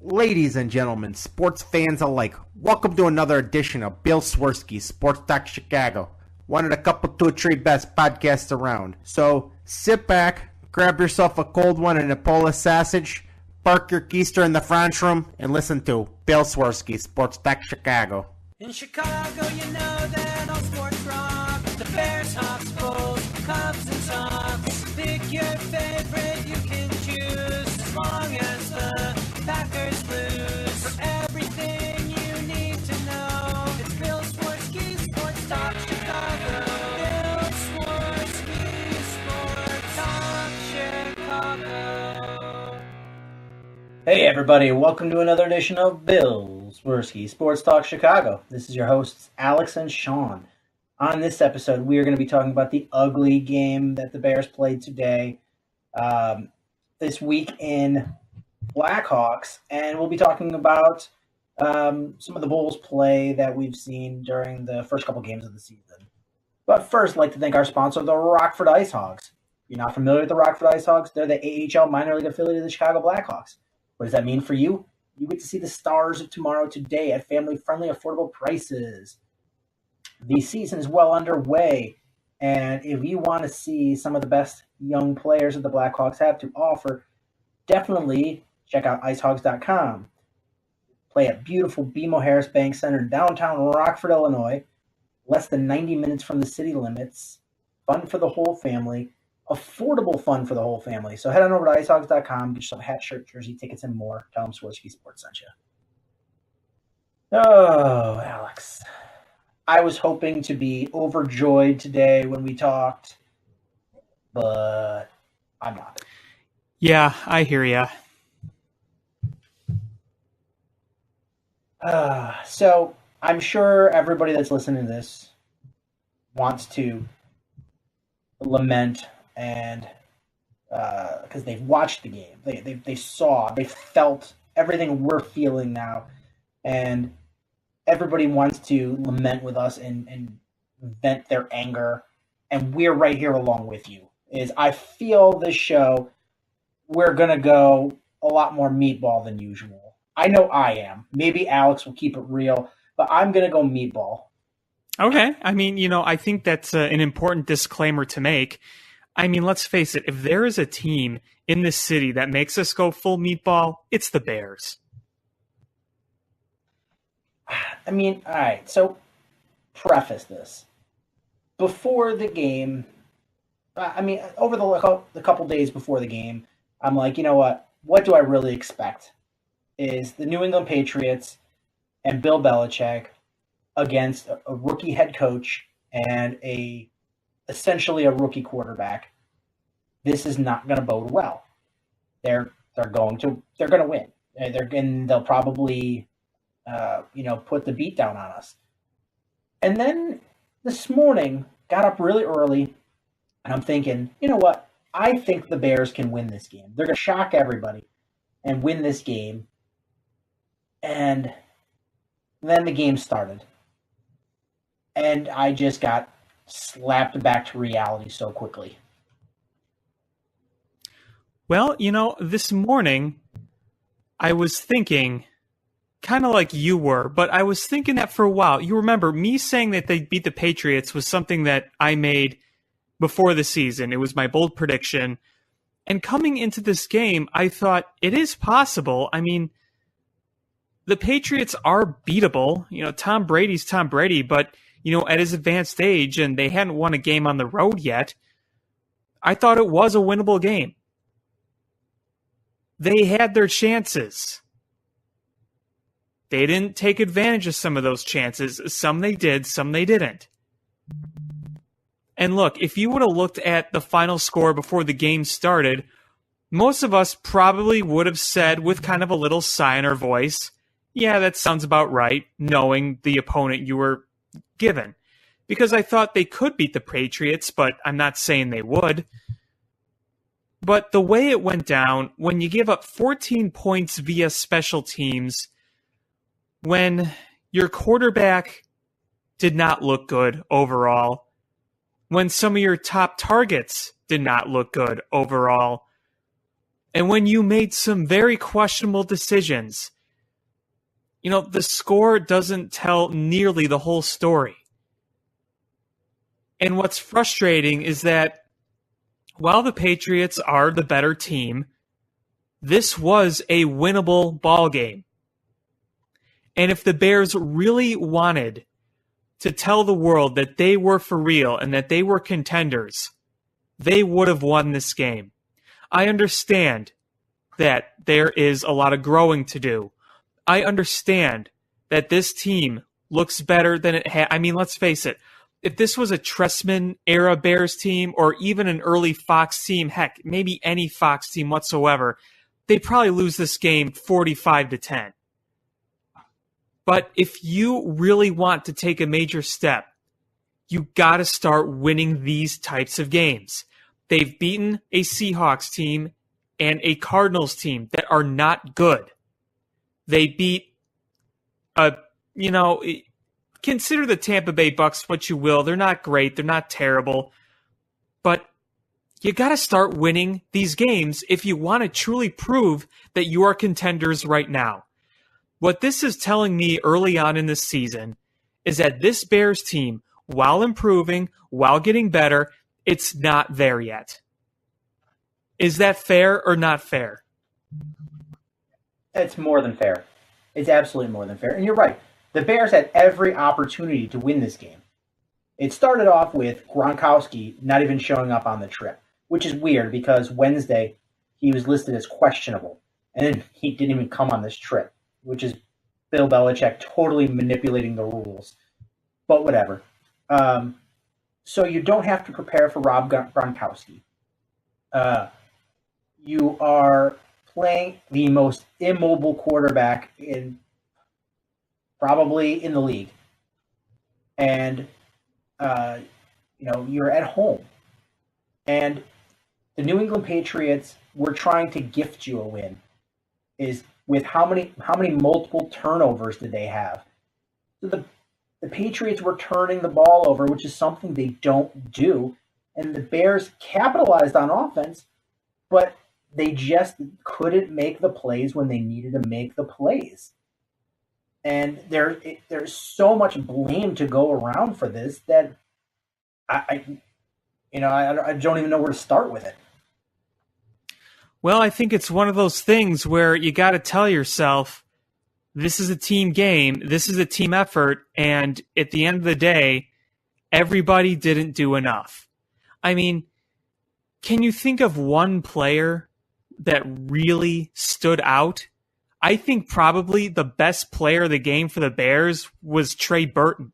Ladies and gentlemen, sports fans alike, welcome to another edition of Bill Swerski Sports Talk Chicago, one of the couple, two, three best podcasts around. So sit back, grab yourself a cold one and a Polish sausage, park your keister in the French room, and listen to Bill Swerski Sports Talk Chicago. In Chicago, you know that all sports rock. The Bears, Hawks, Bulls, Cubs, and Sox. Pick your favorite, you can choose. As long as the Packers lose. For everything you need to know, it's Bill Swerski Sports Talk Chicago. Bill Swerski Sports Talk Chicago. Hey everybody, welcome to another edition of Bill Swerski Sports Talk Chicago. This is your hosts, Alex and Sean. On this episode, we are going to be talking about the ugly game that the Bears played today, this week in Blackhawks, and we'll be talking about some of the Bulls play that we've seen during the first couple games of the season. But first, I'd like to thank our sponsor, the Rockford Ice Hogs. If you're not familiar with the Rockford Ice Hogs, they're the AHL minor league affiliate of the Chicago Blackhawks. What does that mean for you? You get to see the stars of tomorrow today at family-friendly, affordable prices. The season is well underway, and if you want to see some of the best young players that the Blackhawks have to offer, definitely check out icehogs.com. Play at beautiful BMO Harris Bank Center in downtown Rockford, Illinois, less than 90 minutes from the city limits. Fun for the whole family. Affordable fun for the whole family. So head on over to icehogs.com, get yourself a hat, shirt, jersey, tickets, and more. Tell them Swerski Sports sent you. Oh, Alex. I was hoping to be overjoyed today when we talked, but I'm not. Yeah, I hear ya. So I'm sure everybody that's listening to this wants to lament and because they've watched the game, they saw, they felt everything we're feeling now, and everybody wants to lament with us and vent their anger, and we're right here along with you. I feel this show, we're gonna go a lot more meatball than usual. I know I am. Maybe Alex will keep it real, but I'm gonna go meatball. Okay. I mean, I think that's an important disclaimer to make. I mean, let's face it. If there is a team in this city that makes us go full meatball, it's the Bears. I mean, all right. So, preface this. Before the game, over the couple days before the game, I'm like, you know what? What do I really expect? Is the New England Patriots and Bill Belichick against a rookie head coach and essentially a rookie quarterback. This is not going to bode well. They're going to win. They'll probably put the beat down on us. And then this morning got up really early, and I'm thinking, you know what? I think the Bears can win this game. They're going to shock everybody and win this game. And then the game started. And I just got slapped back to reality so quickly. Well, this morning I was thinking, kind of like you were, but I was thinking that for a while. You remember me saying that they beat the Patriots was something that I made before the season. It was my bold prediction. And coming into this game, I thought it is possible. I mean, the Patriots are beatable. Tom Brady's Tom Brady, but at his advanced age, and they hadn't won a game on the road yet, I thought it was a winnable game. They had their chances. They didn't take advantage of some of those chances. Some they did, some they didn't. And look, if you would have looked at the final score before the game started, most of us probably would have said with kind of a little sigh in our voice, yeah, that sounds about right, knowing the opponent you were given, because I thought they could beat the Patriots, but I'm not saying they would. But the way it went down, when you give up 14 points via special teams, when your quarterback did not look good overall, when some of your top targets did not look good overall, and when you made some very questionable decisions the score doesn't tell nearly the whole story. And what's frustrating is that while the Patriots are the better team, this was a winnable ball game. And if the Bears really wanted to tell the world that they were for real and that they were contenders, they would have won this game. I understand that there is a lot of growing to do. I understand that this team looks better than it had. I mean, let's face it. If this was a Trestman-era Bears team or even an early Fox team, heck, maybe any Fox team whatsoever, they'd probably lose this game 45-10. But if you really want to take a major step, you got to start winning these types of games. They've beaten a Seahawks team and a Cardinals team that are not good. They beat consider the Tampa Bay Bucks what you will. They're not great. They're not terrible. But you got to start winning these games if you want to truly prove that you are contenders right now. What this is telling me early on in this season is that this Bears team, while improving, while getting better, it's not there yet. Is that fair or not fair? It's more than fair. It's absolutely more than fair. And you're right. The Bears had every opportunity to win this game. It started off with Gronkowski not even showing up on the trip, which is weird because Wednesday he was listed as questionable, and then he didn't even come on this trip, which is Bill Belichick totally manipulating the rules. But whatever. So you don't have to prepare for Rob Gronkowski. You are playing the most immobile quarterback probably in the league. And, you're at home. And the New England Patriots were trying to gift you a win. Is with how many multiple turnovers did they have? So the Patriots were turning the ball over, which is something they don't do. And the Bears capitalized on offense, but they just couldn't make the plays when they needed to make the plays. And there's so much blame to go around for this that I don't even know where to start with it. Well, I think it's one of those things where you got to tell yourself, this is a team game, this is a team effort, and at the end of the day, everybody didn't do enough. I mean, can you think of one player that really stood out? I think probably the best player of the game for the Bears was Trey Burton.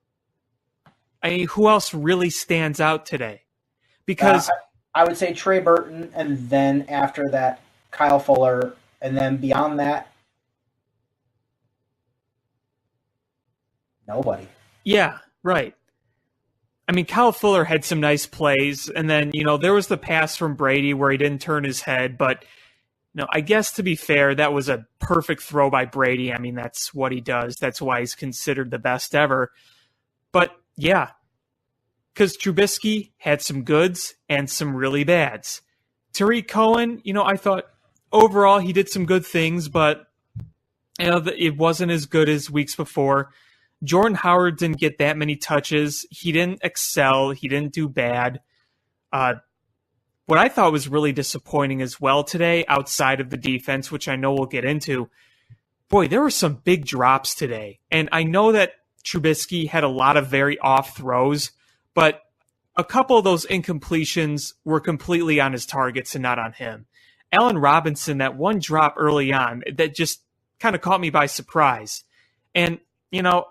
I mean, who else really stands out today? Because I would say Trey Burton, and then after that, Kyle Fuller, and then beyond that, nobody. Yeah, right. I mean, Kyle Fuller had some nice plays, and then, there was the pass from Brady where he didn't turn his head, but I guess to be fair, that was a perfect throw by Brady. I mean, that's what he does. That's why he's considered the best ever. But yeah, because Trubisky had some goods and some really bads. Tariq Cohen, I thought overall he did some good things, but it wasn't as good as weeks before. Jordan Howard didn't get that many touches. He didn't excel. He didn't do bad. What I thought was really disappointing as well today, outside of the defense, which I know we'll get into, boy, there were some big drops today. And I know that Trubisky had a lot of very off throws, but a couple of those incompletions were completely on his targets and not on him. Allen Robinson, that one drop early on, that just kind of caught me by surprise. And,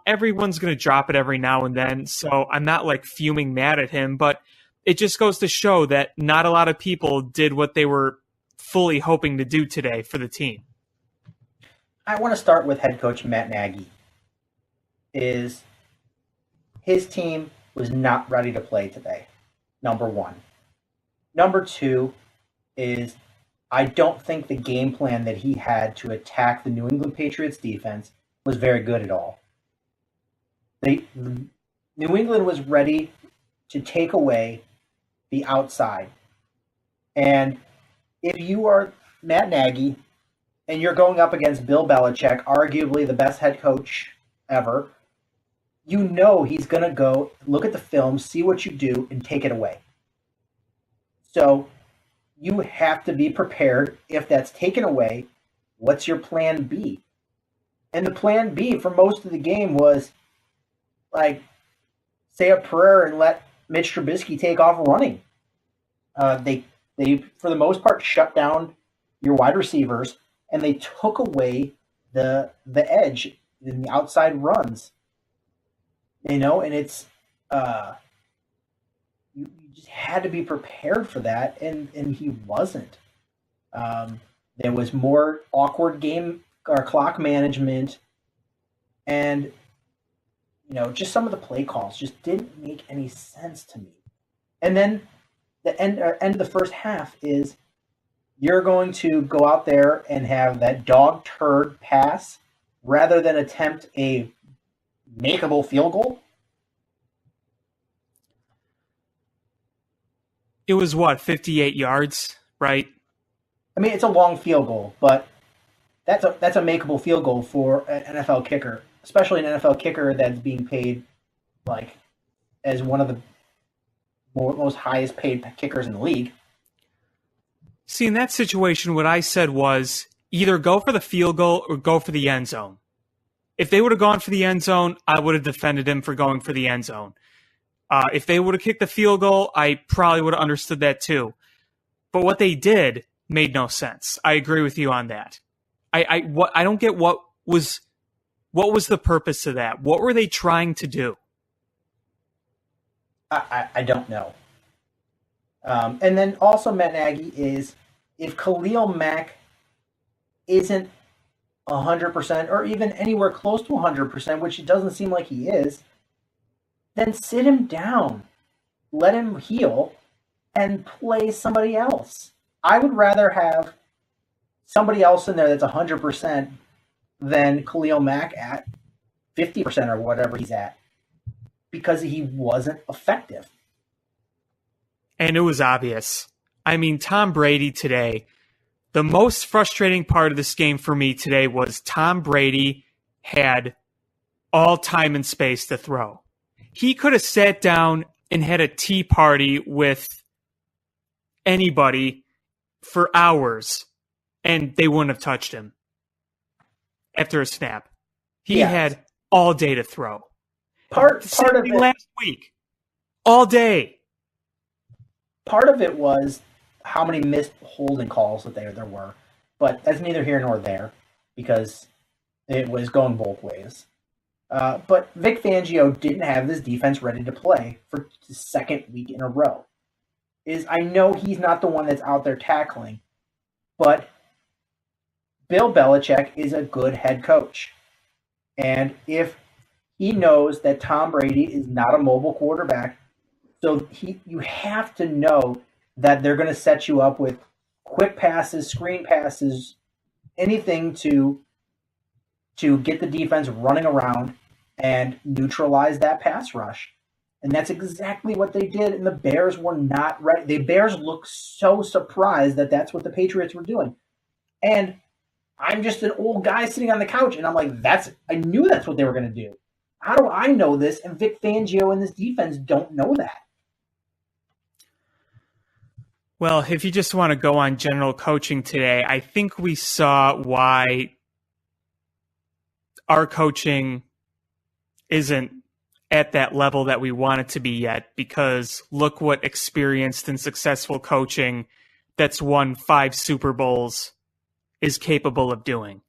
everyone's going to drop it every now and then, so I'm not like fuming mad at him, but it just goes to show that not a lot of people did what they were fully hoping to do today for the team. I want to start with head coach Matt Nagy. His team was not ready to play today, number one. Number two is I don't think the game plan that he had to attack the New England Patriots defense was very good at all. New England was ready to take away the outside. And if you are Matt Nagy, and you're going up against Bill Belichick, arguably the best head coach ever, you know he's going to go look at the film, see what you do, and take it away. So you have to be prepared. If that's taken away, what's your plan B? And the plan B for most of the game was, like, say a prayer and let Mitch Trubisky take off running. They for the most part shut down your wide receivers, and they took away the edge in the outside runs. And it's you just had to be prepared for that, and he wasn't. There was more awkward game or clock management, and just some of the play calls just didn't make any sense to me. And then the end of the first half is you're going to go out there and have that dog turd pass rather than attempt a makeable field goal. It was 58 yards, right? I mean, it's a long field goal, but that's a makeable field goal for an NFL kicker, especially an NFL kicker that's being paid like as one of the most highest paid kickers in the league. See, in that situation, what I said was either go for the field goal or go for the end zone. If they would have gone for the end zone, I would have defended him for going for the end zone. If they would have kicked the field goal, I probably would have understood that too. But what they did made no sense. I agree with you on that. I don't get what was the purpose of that. What were they trying to do? I don't know. And then also, Matt Nagy, is if Khalil Mack isn't 100% or even anywhere close to 100%, which it doesn't seem like he is, then sit him down, let him heal, and play somebody else. I would rather have somebody else in there that's 100% than Khalil Mack at 50% or whatever he's at, because he wasn't effective. And it was obvious. I mean, Tom Brady today, the most frustrating part of this game for me today was Tom Brady had all time and space to throw. He could have sat down and had a tea party with anybody for hours, and they wouldn't have touched him after a snap. He had all day to throw. Part of it last week, all day. Part of it was how many missed holding calls that there were, but that's neither here nor there because it was going both ways. But Vic Fangio didn't have this defense ready to play for the second week in a row. I know he's not the one that's out there tackling, but Bill Belichick is a good head coach. And if he knows that Tom Brady is not a mobile quarterback, so you have to know that they're going to set you up with quick passes, screen passes, anything to get the defense running around and neutralize that pass rush. And that's exactly what they did, and the Bears were not ready. The Bears looked so surprised that that's what the Patriots were doing. And I'm just an old guy sitting on the couch, and I'm like, I knew that's what they were going to do. How do I know this? And Vic Fangio and this defense don't know that. Well, if you just want to go on general coaching today, I think we saw why our coaching isn't at that level that we want it to be yet, because look what experienced and successful coaching that's won 5 Super Bowls is capable of doing.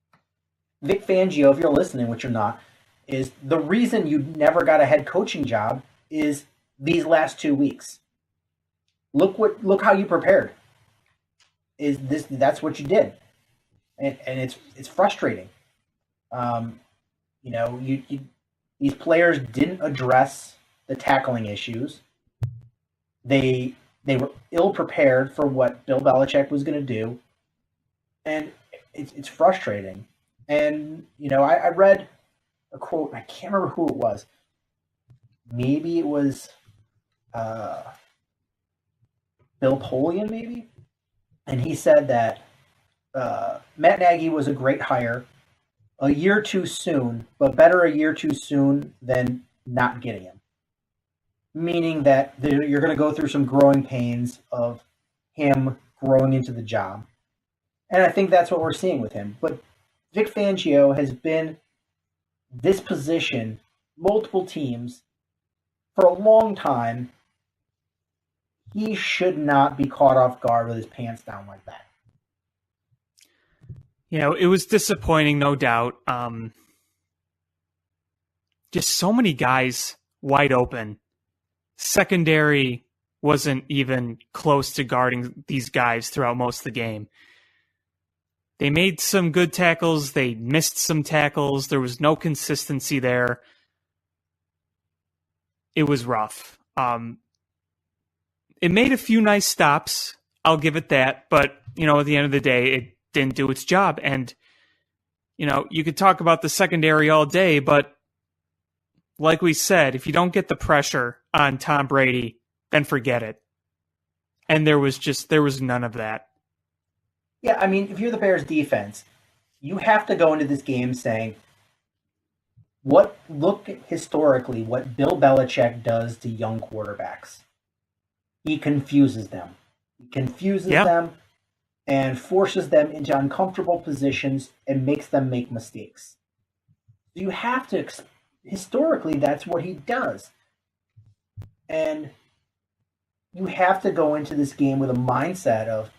Vic Fangio, if you're listening, which you're not, is the reason you never got a head coaching job is these last 2 weeks. Look how you prepared. That's what you did. And it's frustrating. These players didn't address the tackling issues. They were ill prepared for what Bill Belichick was going to do, and it's frustrating. And I read a quote. I can't remember who it was. Maybe it was Bill Polian, maybe, and he said that Matt Nagy was a great hire. A year too soon, but better a year too soon than not getting him. Meaning that you're going to go through some growing pains of him growing into the job. And I think that's what we're seeing with him. But Vic Fangio has been this position, multiple teams, for a long time. He should not be caught off guard with his pants down like that. It was disappointing, no doubt. Just so many guys wide open. Secondary wasn't even close to guarding these guys throughout most of the game. They made some good tackles. They missed some tackles. There was no consistency there. It was rough. It made a few nice stops. I'll give it that. But, at the end of the day, it didn't do its job. And, you could talk about the secondary all day, but like we said, if you don't get the pressure on Tom Brady, then forget it. And there was none of that. Yeah, I mean, if you're the Bears defense, you have to go into this game saying, look historically what Bill Belichick does to young quarterbacks. He confuses them. He confuses them and forces them into uncomfortable positions and makes them make mistakes. You have to, historically, that's what he does. And you have to go into this game with a mindset of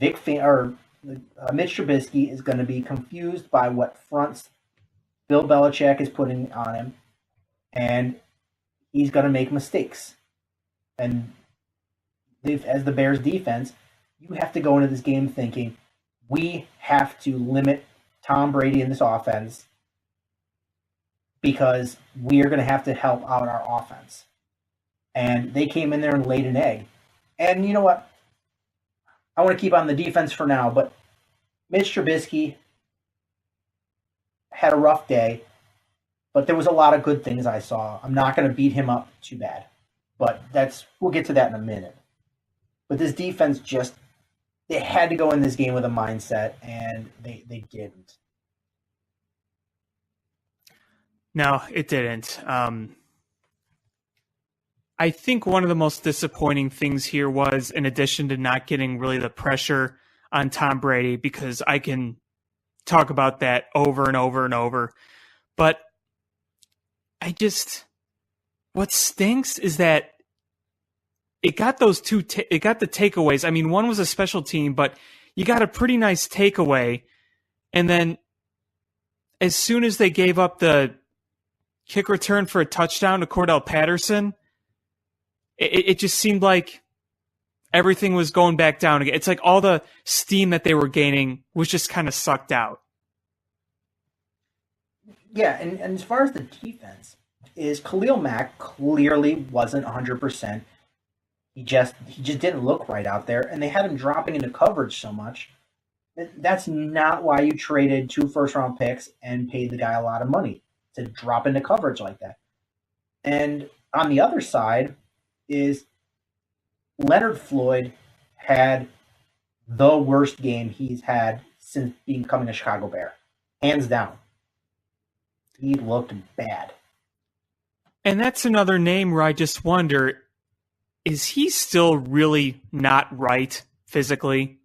Mitch Trubisky is going to be confused by what fronts Bill Belichick is putting on him, and he's going to make mistakes. And as the Bears defense, you have to go into this game thinking, we have to limit Tom Brady in this offense because we are going to have to help out our offense. And they came in there and laid an egg. And you know what? I want to keep on the defense for now, but Mitch Trubisky had a rough day, but there was a lot of good things I saw. I'm not going to beat him up too bad, but we'll get to that in a minute. But this defense they had to go in this game with a mindset, and they didn't. No, it didn't. I think one of the most disappointing things here was, in addition to not getting really the pressure on Tom Brady, because I can talk about that over and over and over, but what stinks is that it got those it got the takeaways. I mean, one was a special team, but you got a pretty nice takeaway, and then as soon as they gave up the kick return for a touchdown to Cordell Patterson, it just seemed like everything was going back down again. It's like all the steam that they were gaining was just kind of sucked out. Yeah, and as far as the defense, Khalil Mack clearly wasn't 100%. He just didn't look right out there, and they had him dropping into coverage so much. That's not why you traded 2 first-round picks and paid the guy a lot of money to drop into coverage like that. And on the other side is Leonard Floyd had the worst game he's had since becoming a Chicago Bear. Hands down. He looked bad. And that's another name where I just wonder, is he still really not right physically?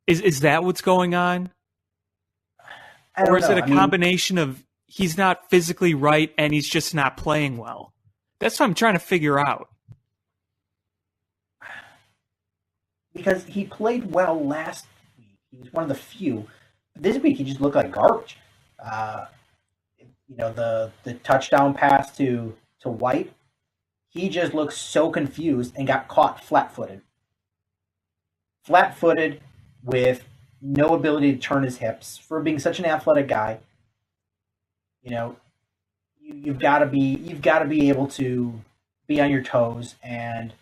Is that what's going on? Or is it a combination of he's not physically right and he's just not playing well? That's what I'm trying to figure out. Because he played well last week. He was one of the few. This week he just looked like garbage. The touchdown pass to White, he just looked so confused and got caught flat-footed. Flat-footed with no ability to turn his hips. For being such an athletic guy, you've got to be able to be on your toes. And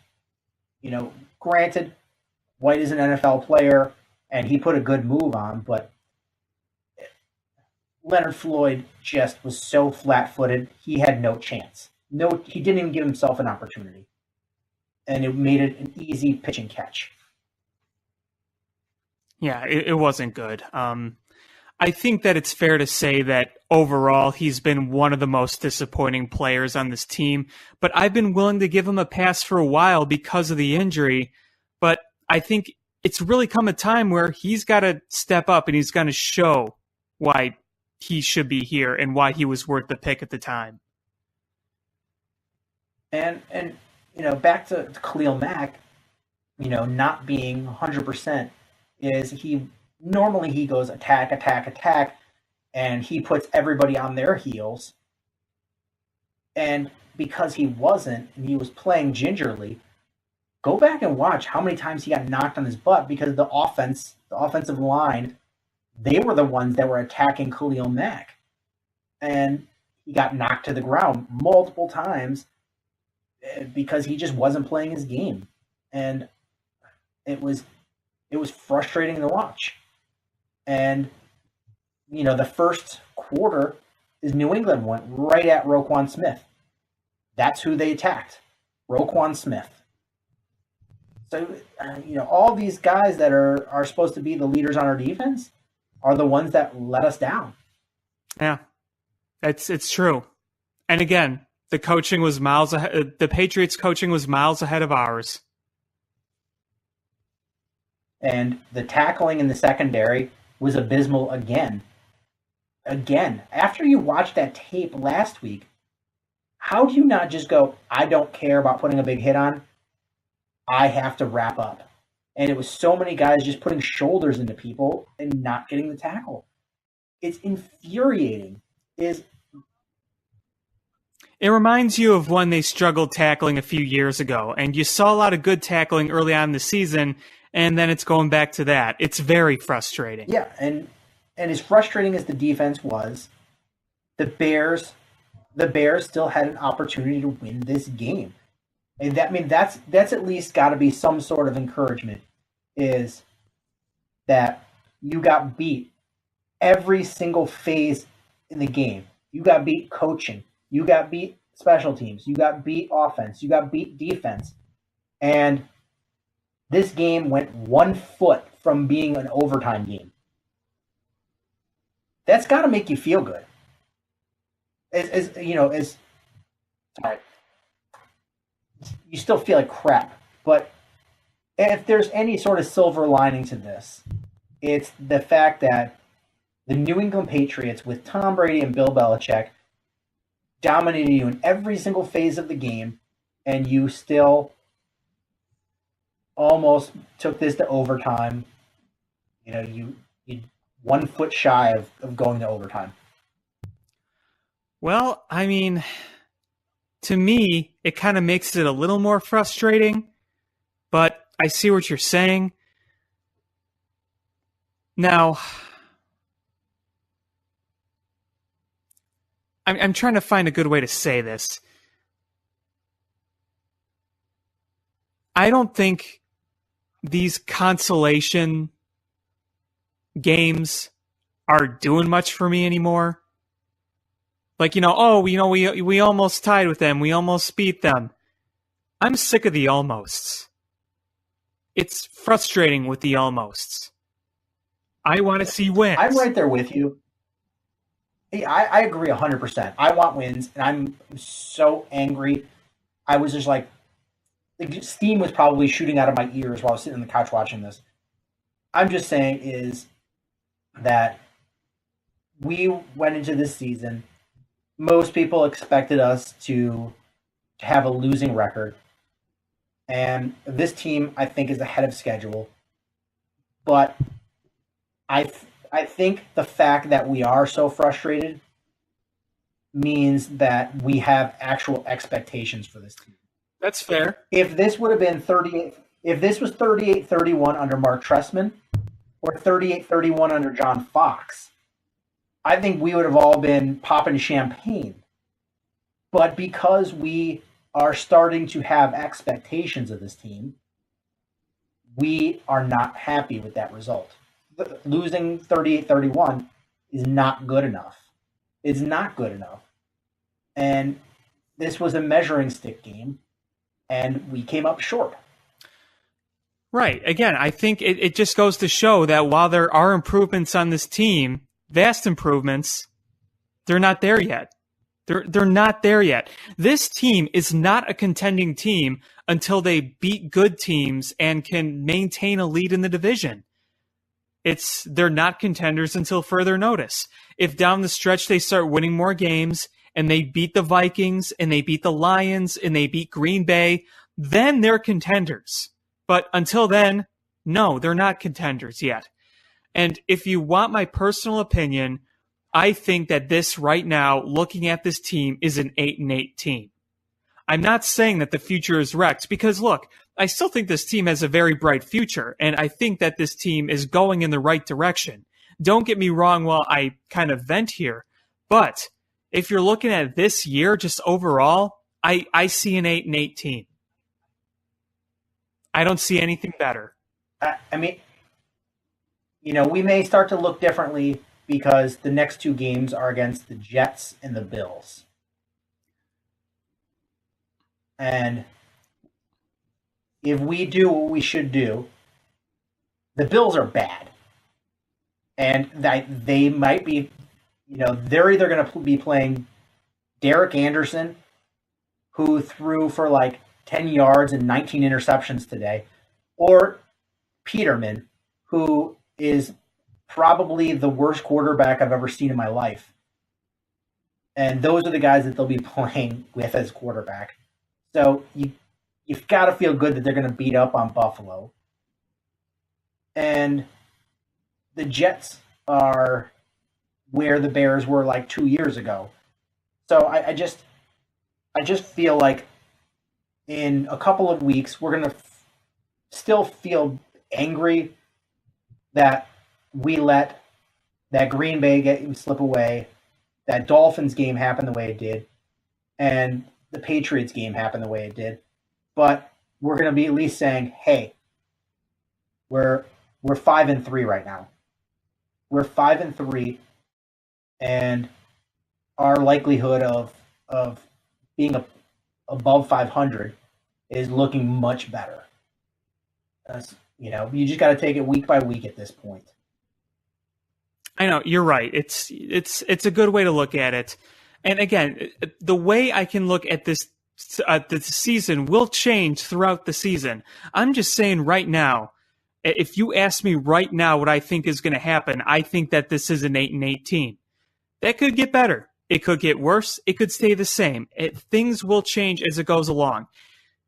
granted, White is an NFL player and he put a good move on, but Leonard Floyd just was so flat-footed, he had no chance. No, he didn't even give himself an opportunity. And it made it an easy pitch and catch. Yeah, it wasn't good. I think that it's fair to say that overall he's been one of the most disappointing players on this team, but I've been willing to give him a pass for a while because of the injury. But I think it's really come a time where he's got to step up and he's going to show why he should be here and why he was worth the pick at the time. And back to Khalil Mack, not being 100% is he goes attack, and he puts everybody on their heels. And because he wasn't, and he was playing gingerly, go back and watch how many times he got knocked on his butt because the offensive line, they were the ones that were attacking Khalil Mack. And he got knocked to the ground multiple times because he just wasn't playing his game. And it was frustrating to watch. And, the first quarter is New England went right at Roquan Smith. That's who they attacked, Roquan Smith. So, all these guys that are supposed to be the leaders on our defense are the ones that let us down. Yeah, it's true. And again, the coaching was miles ahead. The Patriots coaching was miles ahead of ours. And the tackling in the secondary was abysmal again. After you watched that tape last week, how do you not just go, I don't care about putting a big hit on, I have to wrap up? And it was so many guys just putting shoulders into people and not getting the tackle. It's infuriating. It reminds you of when they struggled tackling a few years ago, and you saw a lot of good tackling early on in the season, and then it's going back to that. It's very frustrating. Yeah, and as frustrating as the defense was, the Bears still had an opportunity to win this game. And that's at least got to be some sort of encouragement, is that you got beat every single phase in the game. You got beat coaching. You got beat special teams. You got beat offense. You got beat defense. And this game went 1 foot from being an overtime game. That's got to make you feel good. Sorry. You still feel like crap. But if there's any sort of silver lining to this, it's the fact that the New England Patriots, with Tom Brady and Bill Belichick, dominated you in every single phase of the game, and you still almost took this to overtime. You 1 foot shy of going to overtime. Well, to me, it kind of makes it a little more frustrating, but I see what you're saying. Now, I'm trying to find a good way to say this. I don't think these consolation games are doing much for me anymore. Like, we almost tied with them. We almost beat them. I'm sick of the almosts. It's frustrating with the almosts. I want to see wins. I'm right there with you. I agree 100%. I want wins, and I'm so angry. I was just like, steam was probably shooting out of my ears while I was sitting on the couch watching this. I'm just saying is that we went into this season, most people expected us to have a losing record. And this team, I think, is ahead of schedule. But I think the fact that we are so frustrated means that we have actual expectations for this team. That's fair. If this would have been 38, if this was 38-31 under Mark Trestman or 38-31 under John Fox, I think we would have all been popping champagne. But because we are starting to have expectations of this team, we are not happy with that result. Losing 38-31 is not good enough. It's not good enough. And this was a measuring stick game, and we came up short. Right. Again, I think it just goes to show that while there are improvements on this team, vast improvements, they're not there yet. They're not there yet. This team is not a contending team until they beat good teams and can maintain a lead in the division. They're not contenders until further notice. If down the stretch they start winning more games and they beat the Vikings and they beat the Lions and they beat Green Bay, then they're contenders. But until then, no, they're not contenders yet. And if you want my personal opinion, I think that this right now, looking at this team, is an 8-8 team. I'm not saying that the future is wrecked because, look, I still think this team has a very bright future, and I think that this team is going in the right direction. Don't get me wrong while I kind of vent here, but if you're looking at this year, just overall, I see an 8-8 team. I don't see anything better. I mean, we may start to look differently because the next two games are against the Jets and the Bills. And if we do what we should do, the Bills are bad. And they might be, they're either going to be playing Derek Anderson, who threw for like 10 yards and 19 interceptions today, or Peterman, who is probably the worst quarterback I've ever seen in my life. And those are the guys that they'll be playing with as quarterback. So you've got to feel good that they're going to beat up on Buffalo. And the Jets are where the Bears were like 2 years ago. So I just feel like in a couple of weeks, we're going to still feel angry that we let that Green Bay game slip away, that Dolphins game happen the way it did, and the Patriots game happened the way it did. But we're going to be at least saying, hey, we're 5-3 right now. We're 5-3, and our likelihood of being above 500 is looking much better. You just got to take it week by week at this point. I know, you're right. It's a good way to look at it. And again, the way I can look at this the season will change throughout the season. I'm just saying right now, if you ask me right now what I think is going to happen, I think that this is an 8-8 team. That could get better. It could get worse. It could stay the same. Things will change as it goes along.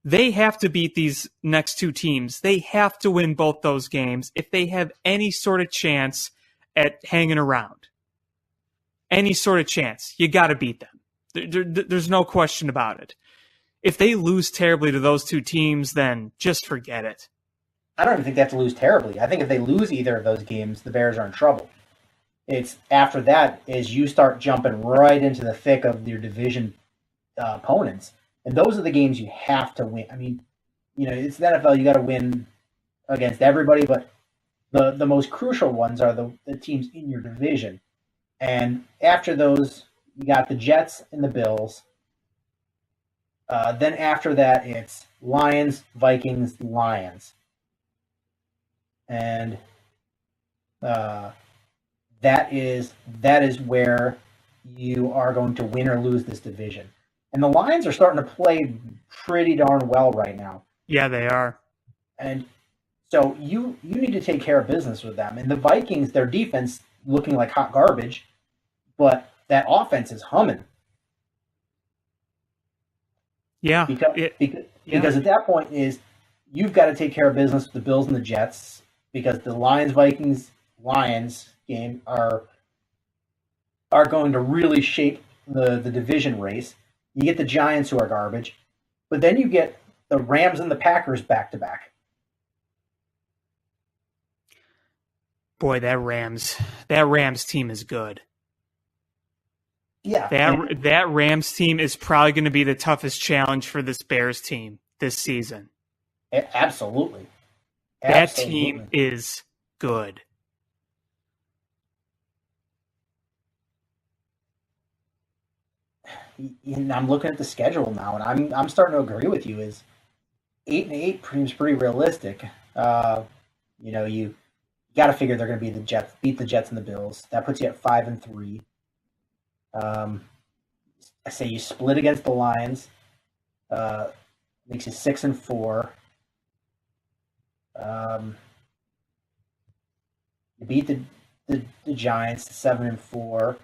They have to beat these next two teams. They have to win both those games if they have any sort of chance at hanging around. Any sort of chance. You got to beat them. There's no question about it. If they lose terribly to those two teams, then just forget it. I don't even think they have to lose terribly. I think if they lose either of those games, the Bears are in trouble. It's after that is you start jumping right into the thick of your division opponents. And those are the games you have to win. I mean, it's the NFL. You got to win against everybody, but the most crucial ones are the teams in your division. And after those, you got the Jets and the Bills. Then after that, it's Lions, Vikings, Lions. And that is where you are going to win or lose this division. And the Lions are starting to play pretty darn well right now. Yeah, they are. And so you need to take care of business with them. And the Vikings, their defense looking like hot garbage, but that offense is humming. Yeah. Because at that point you've got to take care of business with the Bills and the Jets, because the Lions, Vikings, Lions game are going to really shape the division race. You get the Giants, who are garbage, but then you get the Rams and the Packers back to back. Boy, that Rams team is good. Yeah. That Rams team is probably going to be the toughest challenge for this Bears team this season. Absolutely. That team is good. And I'm looking at the schedule now, and I'm starting to agree with you. Is 8-8 seems pretty realistic. You got to figure they're going to be the Jets, beat the Jets and the Bills. That puts you at 5-3. I say you split against the Lions, makes you 6-4. You beat the Giants 7-4.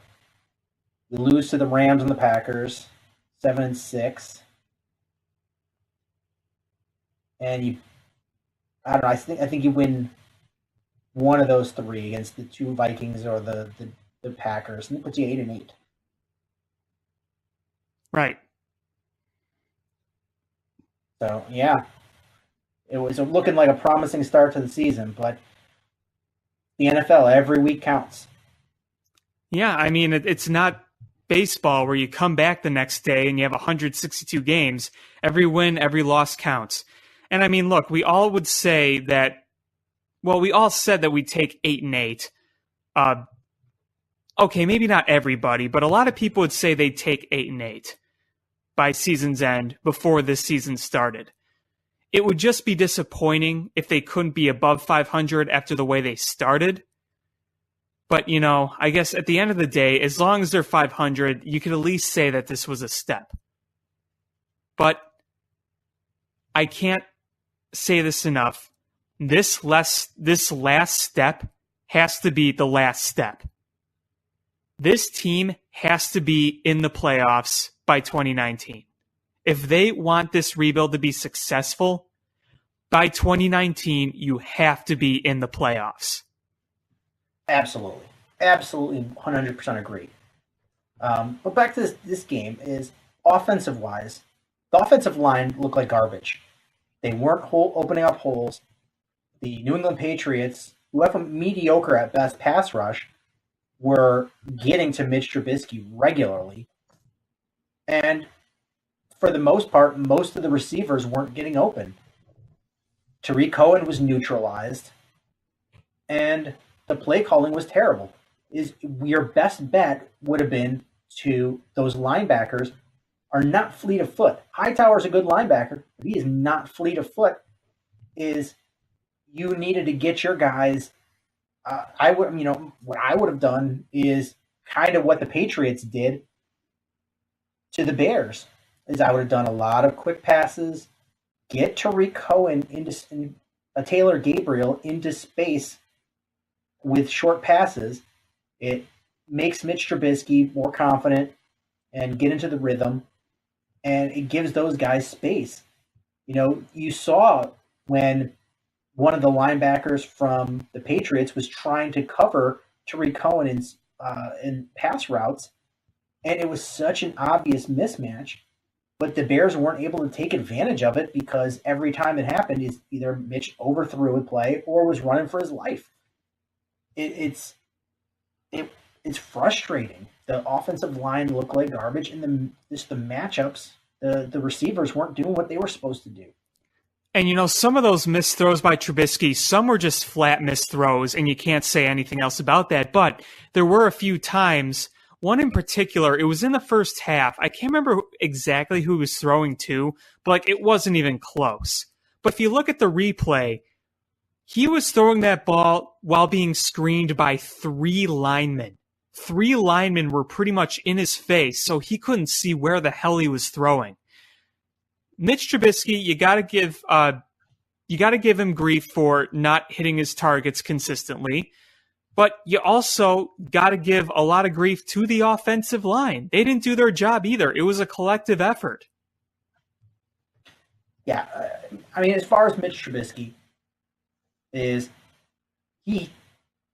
You lose to the Rams and the Packers 7-6. And I don't know. I think you win one of those three against the two Vikings or the Packers, and it puts you 8-8. Right. So yeah, it was looking like a promising start to the season, but the NFL every week counts. Yeah, I mean, it's not baseball where you come back the next day and you have 162 games. Every win, every loss counts. And I mean, look, we all would say that. Well, we all said that we'd take 8-8. Okay, maybe not everybody, but a lot of people would say they'd take 8-8 by season's end before this season started. It would just be disappointing if they couldn't be above 500 after the way they started. But, I guess at the end of the day, as long as they're 500, you could at least say that this was a step. But I can't say this enough. This last step has to be the last step. This team has to be in the playoffs by 2019. If they want this rebuild to be successful, by 2019, you have to be in the playoffs. Absolutely. Absolutely 100% agree. But back to this game is offensive-wise, the offensive line looked like garbage. They weren't opening up holes. The New England Patriots, who have a mediocre at best pass rush, were getting to Mitch Trubisky regularly. And for the most part, most of the receivers weren't getting open. Tariq Cohen was neutralized, and the play calling was terrible. Your best bet would have been to those linebackers are not fleet of foot. Hightower's a good linebacker, but he is not fleet of foot. You needed to get your guys. What I would have done is kind of what the Patriots did to the Bears. Is I would have done a lot of quick passes, get Tariq Cohen into Taylor Gabriel into space with short passes. It makes Mitch Trubisky more confident and get into the rhythm, and it gives those guys space. You saw when one of the linebackers from the Patriots was trying to cover Tariq Cohen in pass routes, and it was such an obvious mismatch. But the Bears weren't able to take advantage of it because every time it happened, either Mitch overthrew a play or was running for his life. It's frustrating. The offensive line looked like garbage, and the matchups, the receivers weren't doing what they were supposed to do. And, some of those missed throws by Trubisky, some were just flat missed throws, and you can't say anything else about that. But there were a few times, one in particular, it was in the first half. I can't remember exactly who he was throwing to, but it wasn't even close. But if you look at the replay, he was throwing that ball while being screened by three linemen. Three linemen were pretty much in his face, so he couldn't see where the hell he was throwing. Mitch Trubisky, you got to give him grief for not hitting his targets consistently, but you also got to give a lot of grief to the offensive line. They didn't do their job either. It was a collective effort. Yeah, as far as Mitch Trubisky he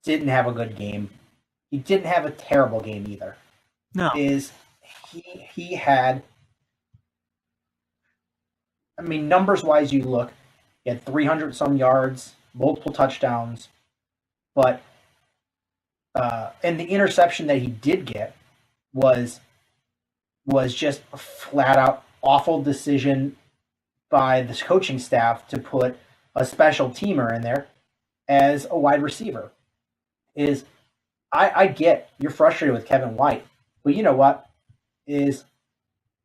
didn't have a good game. He didn't have a terrible game either. No. He had, numbers-wise, you look, he had 300-some yards, multiple touchdowns, but and the interception that he did get was just a flat-out awful decision by this coaching staff to put a special teamer in there as a wide receiver. I get you're frustrated with Kevin White, but you know what?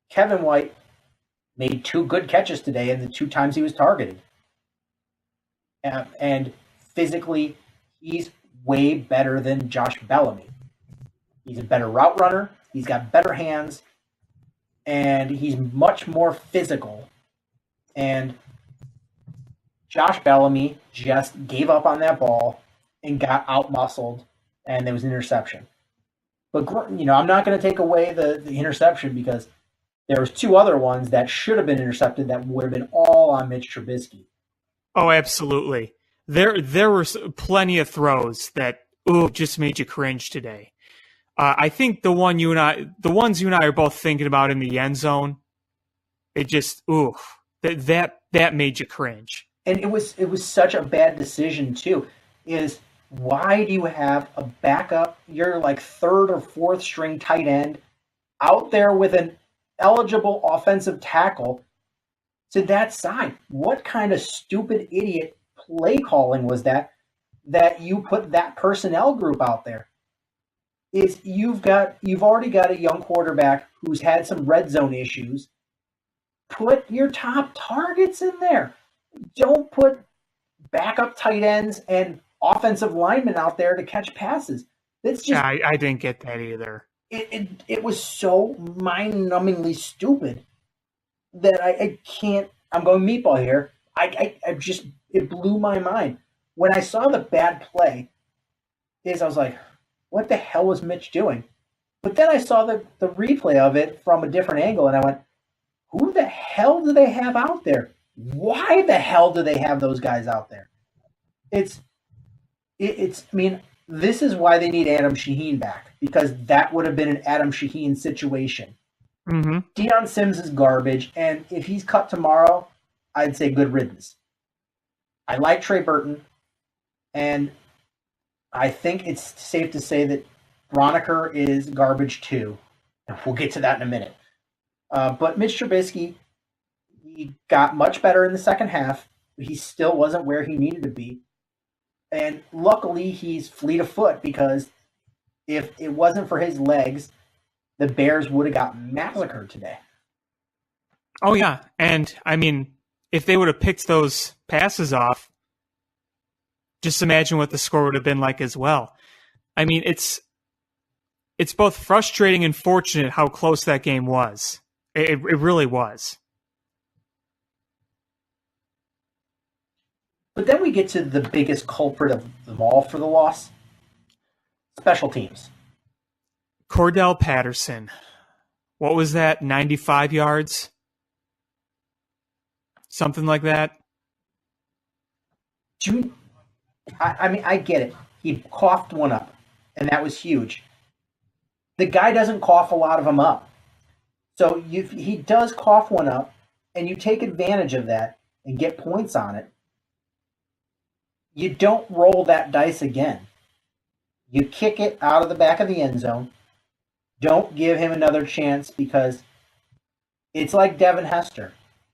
Kevin White made two good catches today in the two times he was targeted. And physically, he's way better than Josh Bellamy. He's a better route runner. He's got better hands, and he's much more physical. And Josh Bellamy just gave up on that ball and got out-muscled, and there was an interception. But, I'm not going to take away the interception because there was two other ones that should have been intercepted that would have been all on Mitch Trubisky. Oh, absolutely. There were plenty of throws that just made you cringe today. I think the ones you and I are both thinking about in the end zone, it just that made you cringe. And it was such a bad decision too. Is why do you have a backup, your like third or fourth string tight end out there with an eligible offensive tackle to that side? What kind of stupid idiot play calling was that you put that personnel group out there? Is you've already got a young quarterback who's had some red zone issues. Put your top targets in there. Don't put backup tight ends and offensive linemen out there to catch passes. It's just I didn't get that either. It was so mind-numbingly stupid that I can't. I'm going meatball here. It blew my mind when I saw the bad play. I was like, what the hell was Mitch doing? But then I saw the replay of it from a different angle, and I went, who the hell do they have out there? Why the hell do they have those guys out there? I mean, this is why they need Adam Shaheen back, because that would have been an Adam Shaheen situation. Mm-hmm. Deion Sims is garbage, and if he's cut tomorrow, I'd say good riddance. I like Trey Burton, and I think it's safe to say that Broniker is garbage too. We'll get to that in a minute. But Mitch Trubisky, he got much better in the second half. He still wasn't where he needed to be. And luckily, he's fleet of foot, because if it wasn't for his legs, the Bears would have got massacred today. Oh, yeah. And, I mean, if they would have picked those passes off, just imagine what the score would have been like as well. I mean, it's both frustrating and fortunate how close that game was. It really was. But then we get to the biggest culprit of them all for the loss. Special teams. Cordell Patterson. What was that? 95 yards? Something like that? I mean, I get it. He coughed one up, and that was huge. The guy doesn't cough a lot of them up. So he does cough one up, and you take advantage of that and get points on it. You don't roll that dice again. You kick it out of the back of the end zone. Don't give him another chance, because it's like Devin Hester.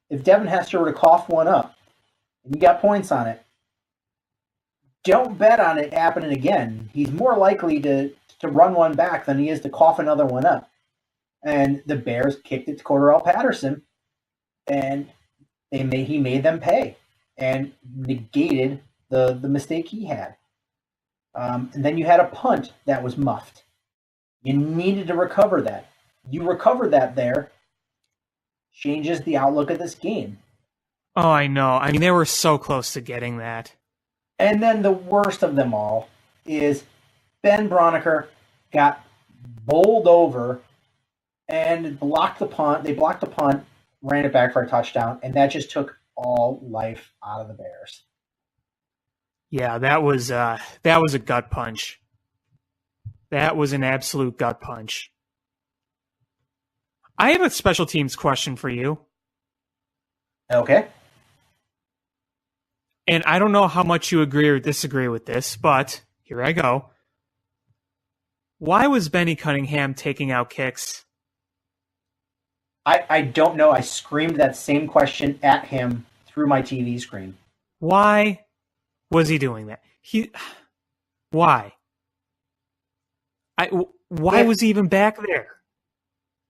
If Devin Hester were to cough one up and you got points on it, don't bet on it happening again. He's more likely to run one back than he is to cough another one up. And the Bears kicked it to Cordarrelle Patterson, and he made them pay and negated the mistake he had. And then you had a punt that was muffed. You needed to recover that. You recovered that there. Changes the outlook of this game. Oh, I know. I mean, they were so close to getting that. And then the worst of them all is Ben Broniker got bowled over and blocked the punt. They blocked the punt, ran it back for a touchdown, and that just took all life out of the Bears. Yeah, that was a gut punch. That was an absolute gut punch. I have a special teams question for you. Okay. And I don't know how much you agree or disagree with this, but here I go. Why was Benny Cunningham taking out kicks? I don't know. I screamed that same question at him through my TV screen. Why was he doing that? Why? Why was he even back there?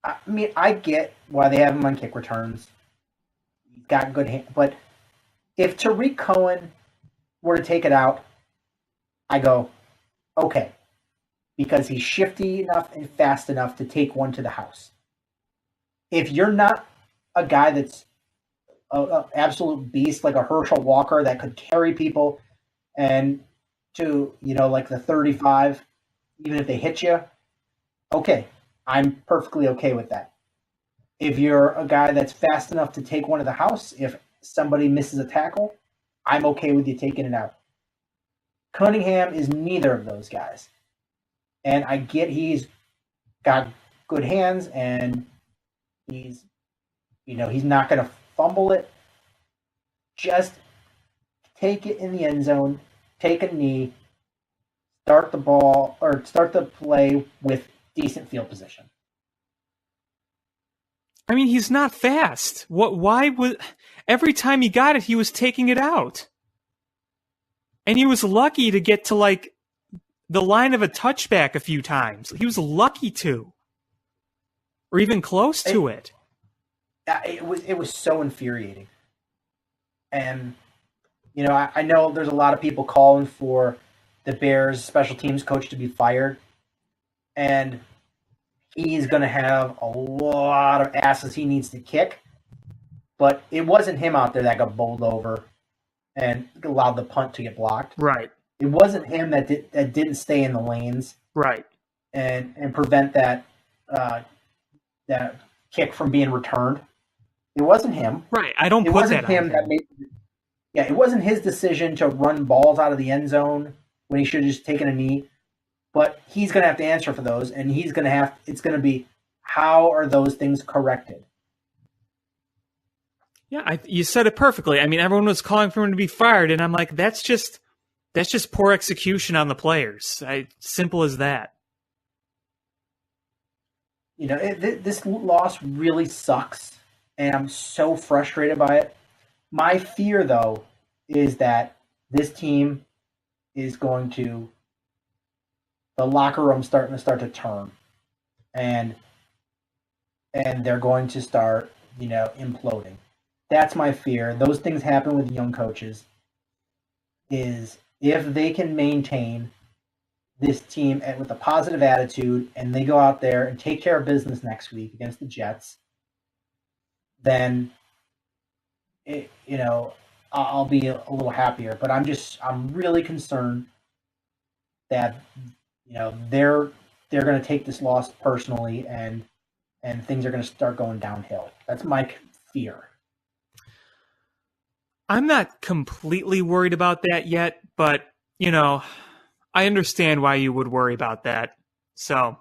I mean, I get why they have him on kick returns. He's got good hand, but if Tariq Cohen were to take it out, I go, okay, because he's shifty enough and fast enough to take one to the house. If you're not a guy that's an absolute beast like a Herschel Walker that could carry people and to, like the 35, even if they hit you, okay, I'm perfectly okay with that. If you're a guy that's fast enough to take one to the house, if somebody misses a tackle, I'm okay with you taking it out. Cunningham is neither of those guys. And I get he's got good hands and he's not going to fumble it. Just take it in the end zone, take a knee, start the play with decent field position. I mean, he's not fast. Why would every time he got it, he was taking it out? And he was lucky to get to like the line of a touchback a few times. He was lucky to, or even close to it. It was so infuriating. And I know there's a lot of people calling for the Bears special teams coach to be fired, and he's going to have a lot of asses he needs to kick. But it wasn't him out there that got bowled over and allowed the punt to get blocked. Right. It wasn't him that didn't stay in the lanes. Right. And prevent that kick from being returned. It wasn't him. Right. I don't it put wasn't that him on that him. made. Yeah, it wasn't his decision to run balls out of the end zone when he should have just taken a knee. But he's going to have to answer for those, and it's going to be, how are those things corrected? Yeah, you said it perfectly. I mean, everyone was calling for him to be fired, and I'm like, that's just poor execution on the players. Simple as that. This loss really sucks, and I'm so frustrated by it. My fear, though, is that this team is going to, the locker room start to turn, and they're going to start, imploding. That's my fear. Those things happen with young coaches. Is if they can maintain this team with a positive attitude and they go out there and take care of business next week against the Jets, then I'll be a little happier. But I'm really concerned that they're going to take this loss personally and things are going to start going downhill. That's my fear. I'm not completely worried about that yet, but, I understand why you would worry about that. So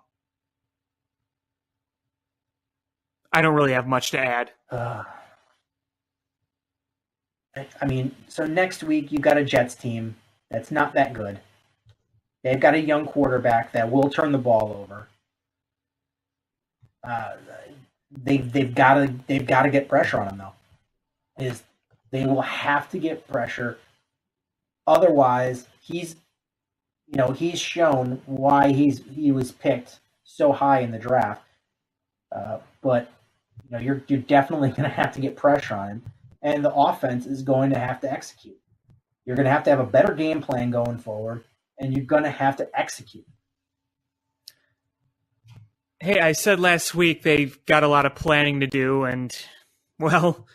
I don't really have much to add. So next week you've got a Jets team that's not that good. They've got a young quarterback that will turn the ball over. They've got to get pressure on him though. They will have to get pressure. Otherwise, he's shown why he was picked so high in the draft. But you're definitely going to have to get pressure on him, and the offense is going to have to execute. You're going to have a better game plan going forward, and you're going to have to execute. Hey, I said last week they've got a lot of planning to do, and, well,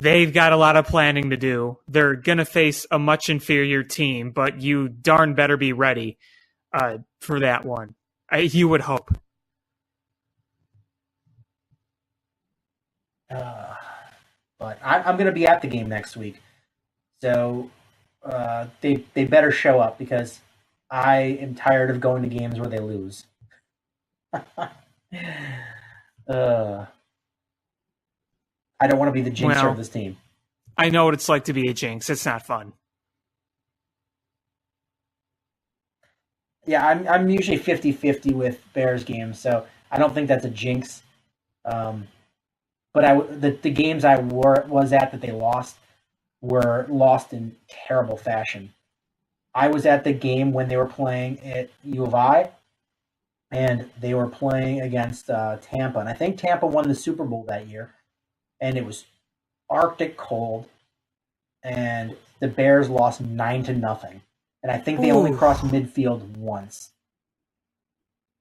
they've got a lot of planning to do. They're going to face a much inferior team, but you darn better be ready for that one. You would hope. But I'm going to be at the game next week. So they better show up because I am tired of going to games where they lose. I don't want to be the jinxer of this team. I know what it's like to be a jinx. It's not fun. Yeah, I'm usually 50-50 with Bears games, so I don't think that's a jinx. But the games I was at that they lost were lost in terrible fashion. I was at the game when they were playing at U of I, and they were playing against Tampa. And I think Tampa won the Super Bowl that year. And it was Arctic cold. and the Bears lost 9-0. And I think they only crossed midfield once.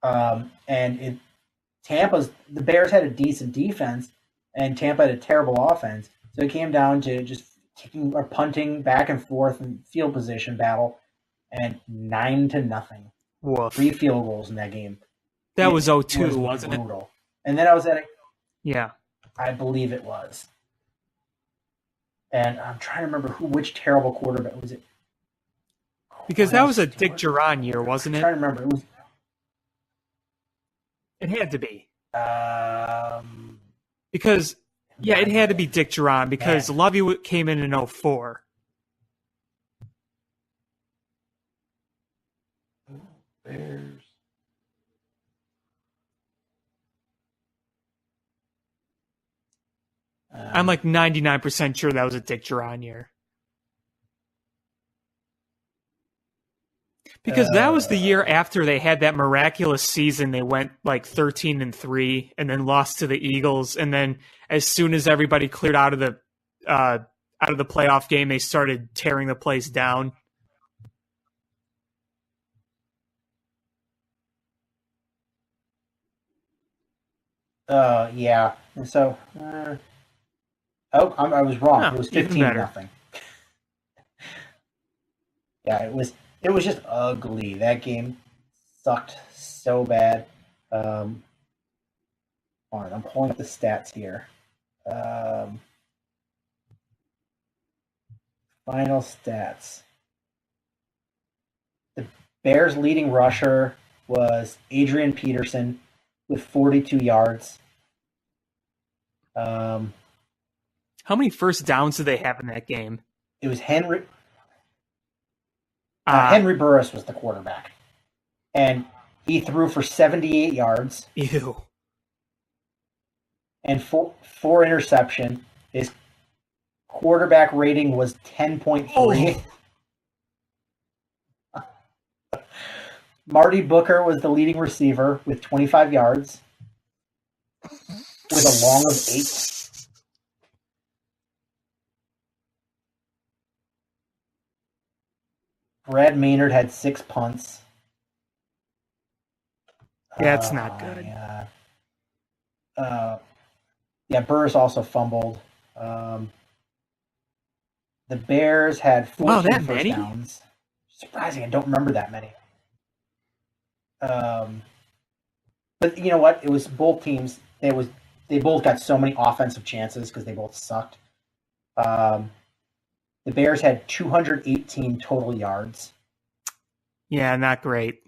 And the Bears had a decent defense, and Tampa had a terrible offense. So it came down to just kicking or punting back and forth in field position battle, and 9-0. Woof. 3 field goals in that game. That was 0-2, wasn't it? Brutal. And then I was at Yeah. I believe it was. And I'm trying to remember which terrible quarterback was it. Because that was a Dick Duran year, wasn't I'm it? trying to remember. It had to be. Because, yeah, it had to be Dick Duran because Lovey came in 04. Bears. I'm like 99% sure that was a Dick Duran year. Because that was the year after they had that miraculous season. They went like 13-3 and then lost to the Eagles. And then as soon as everybody cleared out of the playoff game, they started tearing the place down. Yeah. And so, I was wrong. Oh, it was even 15-0. Yeah, it was just ugly. That game sucked so bad. Hold on, I'm pulling up the stats here. Final stats. The Bears' leading rusher was Adrian Peterson with 42 yards. How many first downs did they have in that game? It was Henry Burris was the quarterback, and he threw for 78 yards Ew. and four interception. His quarterback rating was 10.3. Marty Booker was the leading receiver with 25 yards with a long of 8. Brad Maynard had 6 punts. That's not good. Yeah, Burris also fumbled. The Bears had 14 that first many? downs. Surprising, I don't remember that many. But you know what? It was both teams. They both got so many offensive chances because they both sucked. The Bears had 218 total yards. Yeah, not great.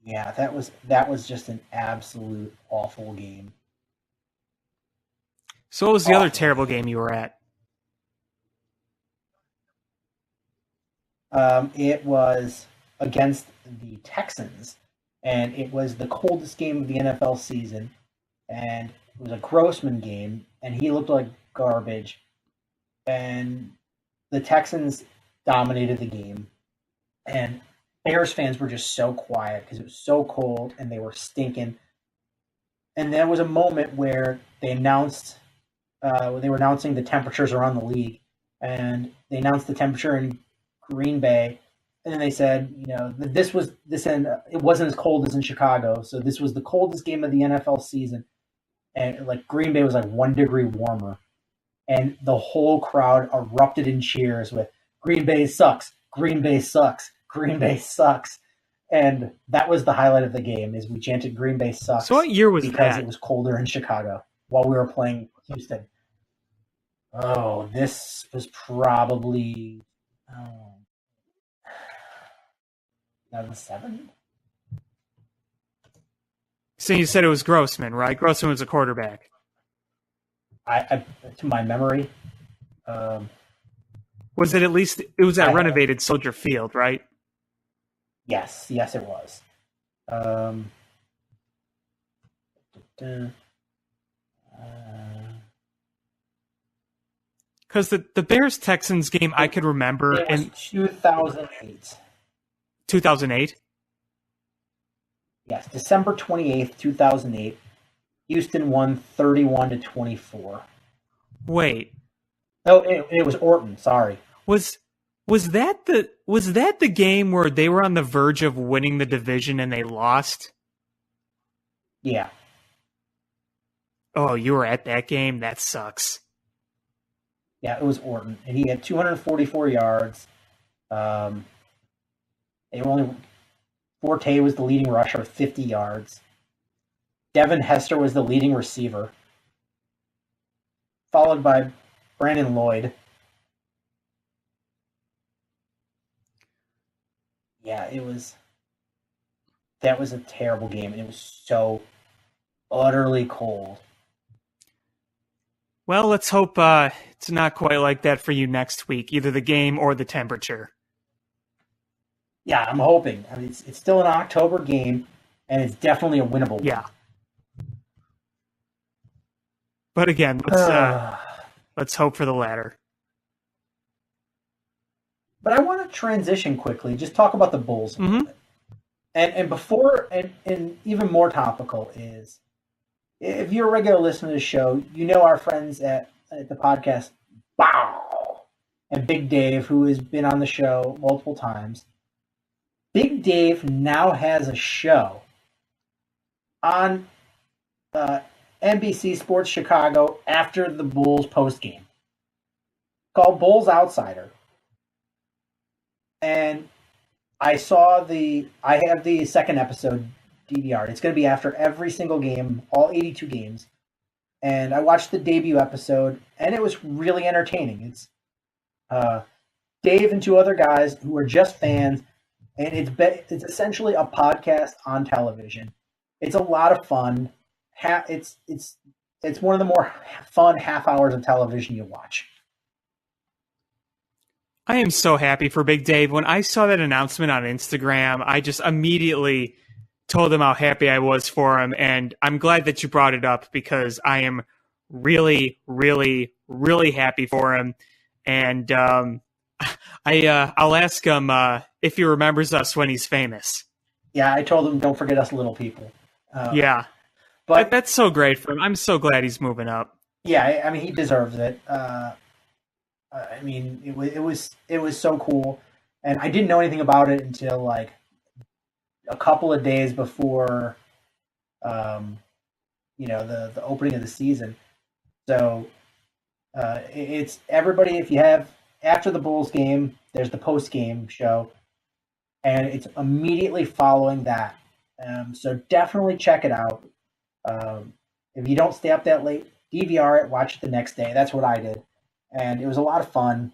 Yeah, that was just an absolute awful game. So what was the other terrible game you were at? It was against the Texans, and it was the coldest game of the NFL season, and it was a Grossman game, and he looked like garbage, and the Texans dominated the game, and Bears fans were just so quiet because it was so cold, and they were stinking. And there was a moment where they announced, they were announcing the temperatures around the league, and they announced the temperature in Green Bay, and then they said, it wasn't as cold as in Chicago, so this was the coldest game of the NFL season, and like Green Bay was like 1 degree warmer, and the whole crowd erupted in cheers with Green Bay sucks, Green Bay sucks, Green Bay sucks, and that was the highlight of the game. Is we chanted Green Bay sucks. So what year was because that? It was colder in Chicago while we were playing Houston. Oh, this was probably 2007? So you said it was Grossman, right? Grossman was a quarterback. I to my memory. Was it at least, it was at renovated Soldier Field, right? Yes, it was. Because the Bears-Texans game I could remember It was in 2008. 2008. Yes, December 28th, 2008. Houston won 31-24. Wait, Oh, it was Orton. Sorry. was that the game where they were on the verge of winning the division and they lost? Yeah. Oh, you were at that game? That sucks. Yeah, it was Orton, and he had 244 yards. Forte was the leading rusher with 50 yards. Devin Hester was the leading receiver, followed by Brandon Lloyd. Yeah, that was a terrible game, and it was so utterly cold. Well, let's hope it's not quite like that for you next week, either the game or the temperature. Yeah, I'm hoping. I mean, it's still an October game, and it's definitely a winnable one. Yeah. But again, let's hope for the latter. But I want to transition quickly, just talk about the Bulls a little bit. And before, and even more topical is, if you're a regular listener to the show, you know our friends at the podcast, Bawl, and Big Dave, who has been on the show multiple times. Big Dave now has a show on NBC Sports Chicago after the Bulls postgame called Bulls Outsider. And I have the second episode DVR. It's going to be after every single game, all 82 games. And I watched the debut episode, and it was really entertaining. It's Dave and two other guys who are just fans, and it's essentially a podcast on television. It's a lot of fun. It's one of the more fun half hours of television you watch. I am so happy for Big Dave. When I saw that announcement on Instagram, I just immediately told him how happy I was for him, and I'm glad that you brought it up because I am really, really, really happy for him. And I'll ask him if he remembers us when he's famous. Yeah, I told him don't forget us little people. Yeah, but that's so great for him. I'm so glad he's moving up. Yeah, I mean he deserves it. I mean it was so cool, and I didn't know anything about it until like a couple of days before, the opening of the season. So it's everybody. If you have after the Bulls game, there's the post game show, and it's immediately following that. So definitely check it out. If you don't stay up that late, DVR it, watch it the next day. That's what I did, and it was a lot of fun.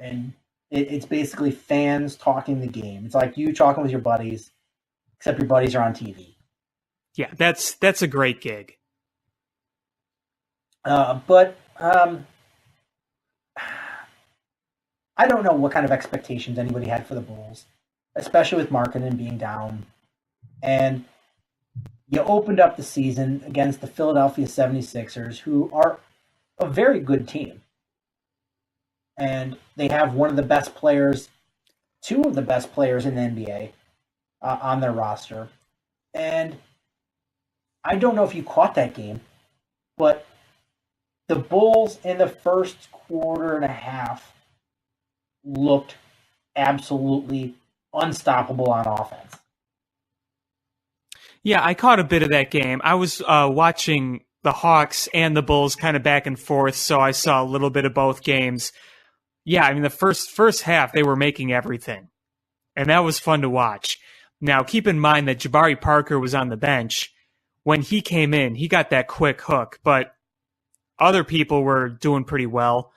And it's basically fans talking the game. It's like you talking with your buddies, except your buddies are on TV. Yeah, that's a great gig. But I don't know what kind of expectations anybody had for the Bulls, especially with Markkanen being down. And you opened up the season against the Philadelphia 76ers, who are a very good team. And they have one of the best players, two of the best players in the NBA on their roster. And I don't know if you caught that game, but the Bulls in the first quarter and a half looked absolutely unstoppable on offense. Yeah, I caught a bit of that game. I was watching the Hawks and the Bulls kind of back and forth, so I saw a little bit of both games. Yeah, I mean, the first half, they were making everything, and that was fun to watch. Now, keep in mind that Jabari Parker was on the bench. When he came in, he got that quick hook, but other people were doing pretty well.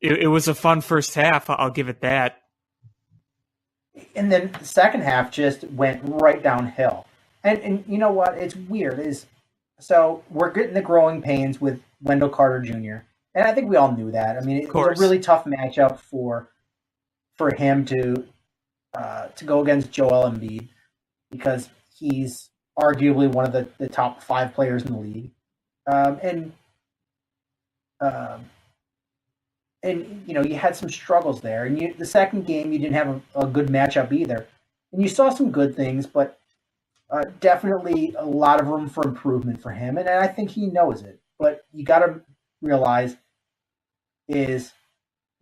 It was a fun first half, I'll give it that. And then the second half just went right downhill. And you know what? It's weird. So we're getting the growing pains with Wendell Carter Jr., and I think we all knew that. I mean, it was a really tough matchup for him to go against Joel Embiid because he's arguably one of the top 5 players in the league. And you know, you had some struggles there. And the second game, you didn't have a good matchup either. And you saw some good things, but definitely a lot of room for improvement for him. And I think he knows it. But you got to realize he's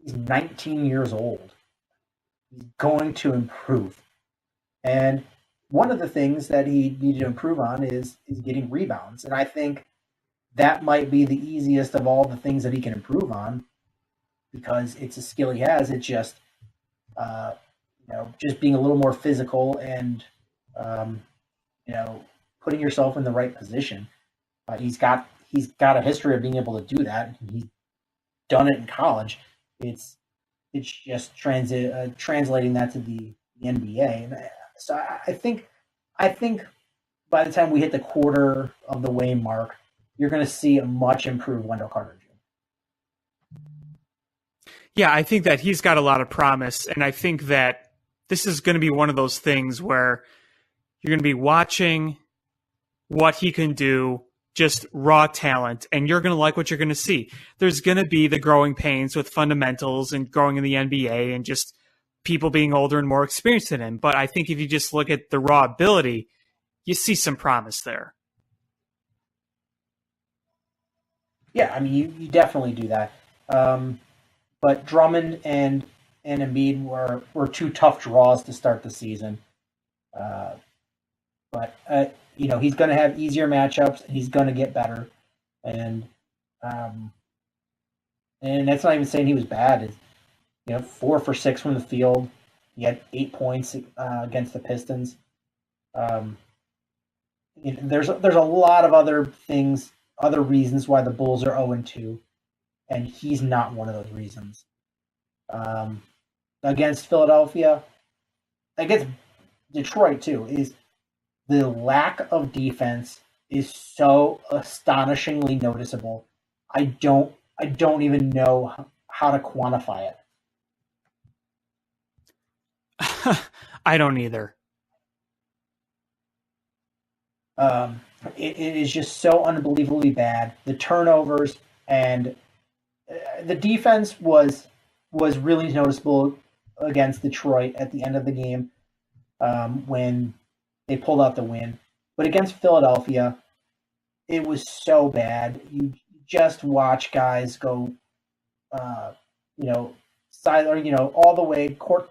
19 years old. He's going to improve. And one of the things that he needed to improve on is getting rebounds. And I think that might be the easiest of all the things that he can improve on because it's a skill he has. It's just, just being a little more physical and, putting yourself in the right position. He's got a history of being able to do that. He's done it in college. It's just translating that to the NBA. And so I think by the time we hit the quarter of the way mark, you're going to see a much improved Wendell Carter Jr. Yeah, I think that he's got a lot of promise, and I think that this is going to be one of those things where you're going to be watching what he can do, just raw talent, and you're going to like what you're going to see. There's going to be the growing pains with fundamentals and growing in the NBA and just people being older and more experienced than him. But I think if you just look at the raw ability, you see some promise there. Yeah, I mean, you definitely do that. But Drummond and Embiid were two tough draws to start the season. But he's going to have easier matchups, and he's going to get better. And that's not even saying he was bad. 4 for 6 from the field. He had 8 points against the Pistons. There's a lot of other things, other reasons why the Bulls are 0-2, and he's not one of those reasons. Against Philadelphia, against Detroit too, is the lack of defense is so astonishingly noticeable. I don't even know how to quantify it. I don't either. It is just so unbelievably bad. The turnovers and the defense was really noticeable against Detroit at the end of the game when they pulled out the win. But against Philadelphia, it was so bad. You just watch guys go, side or all the way court,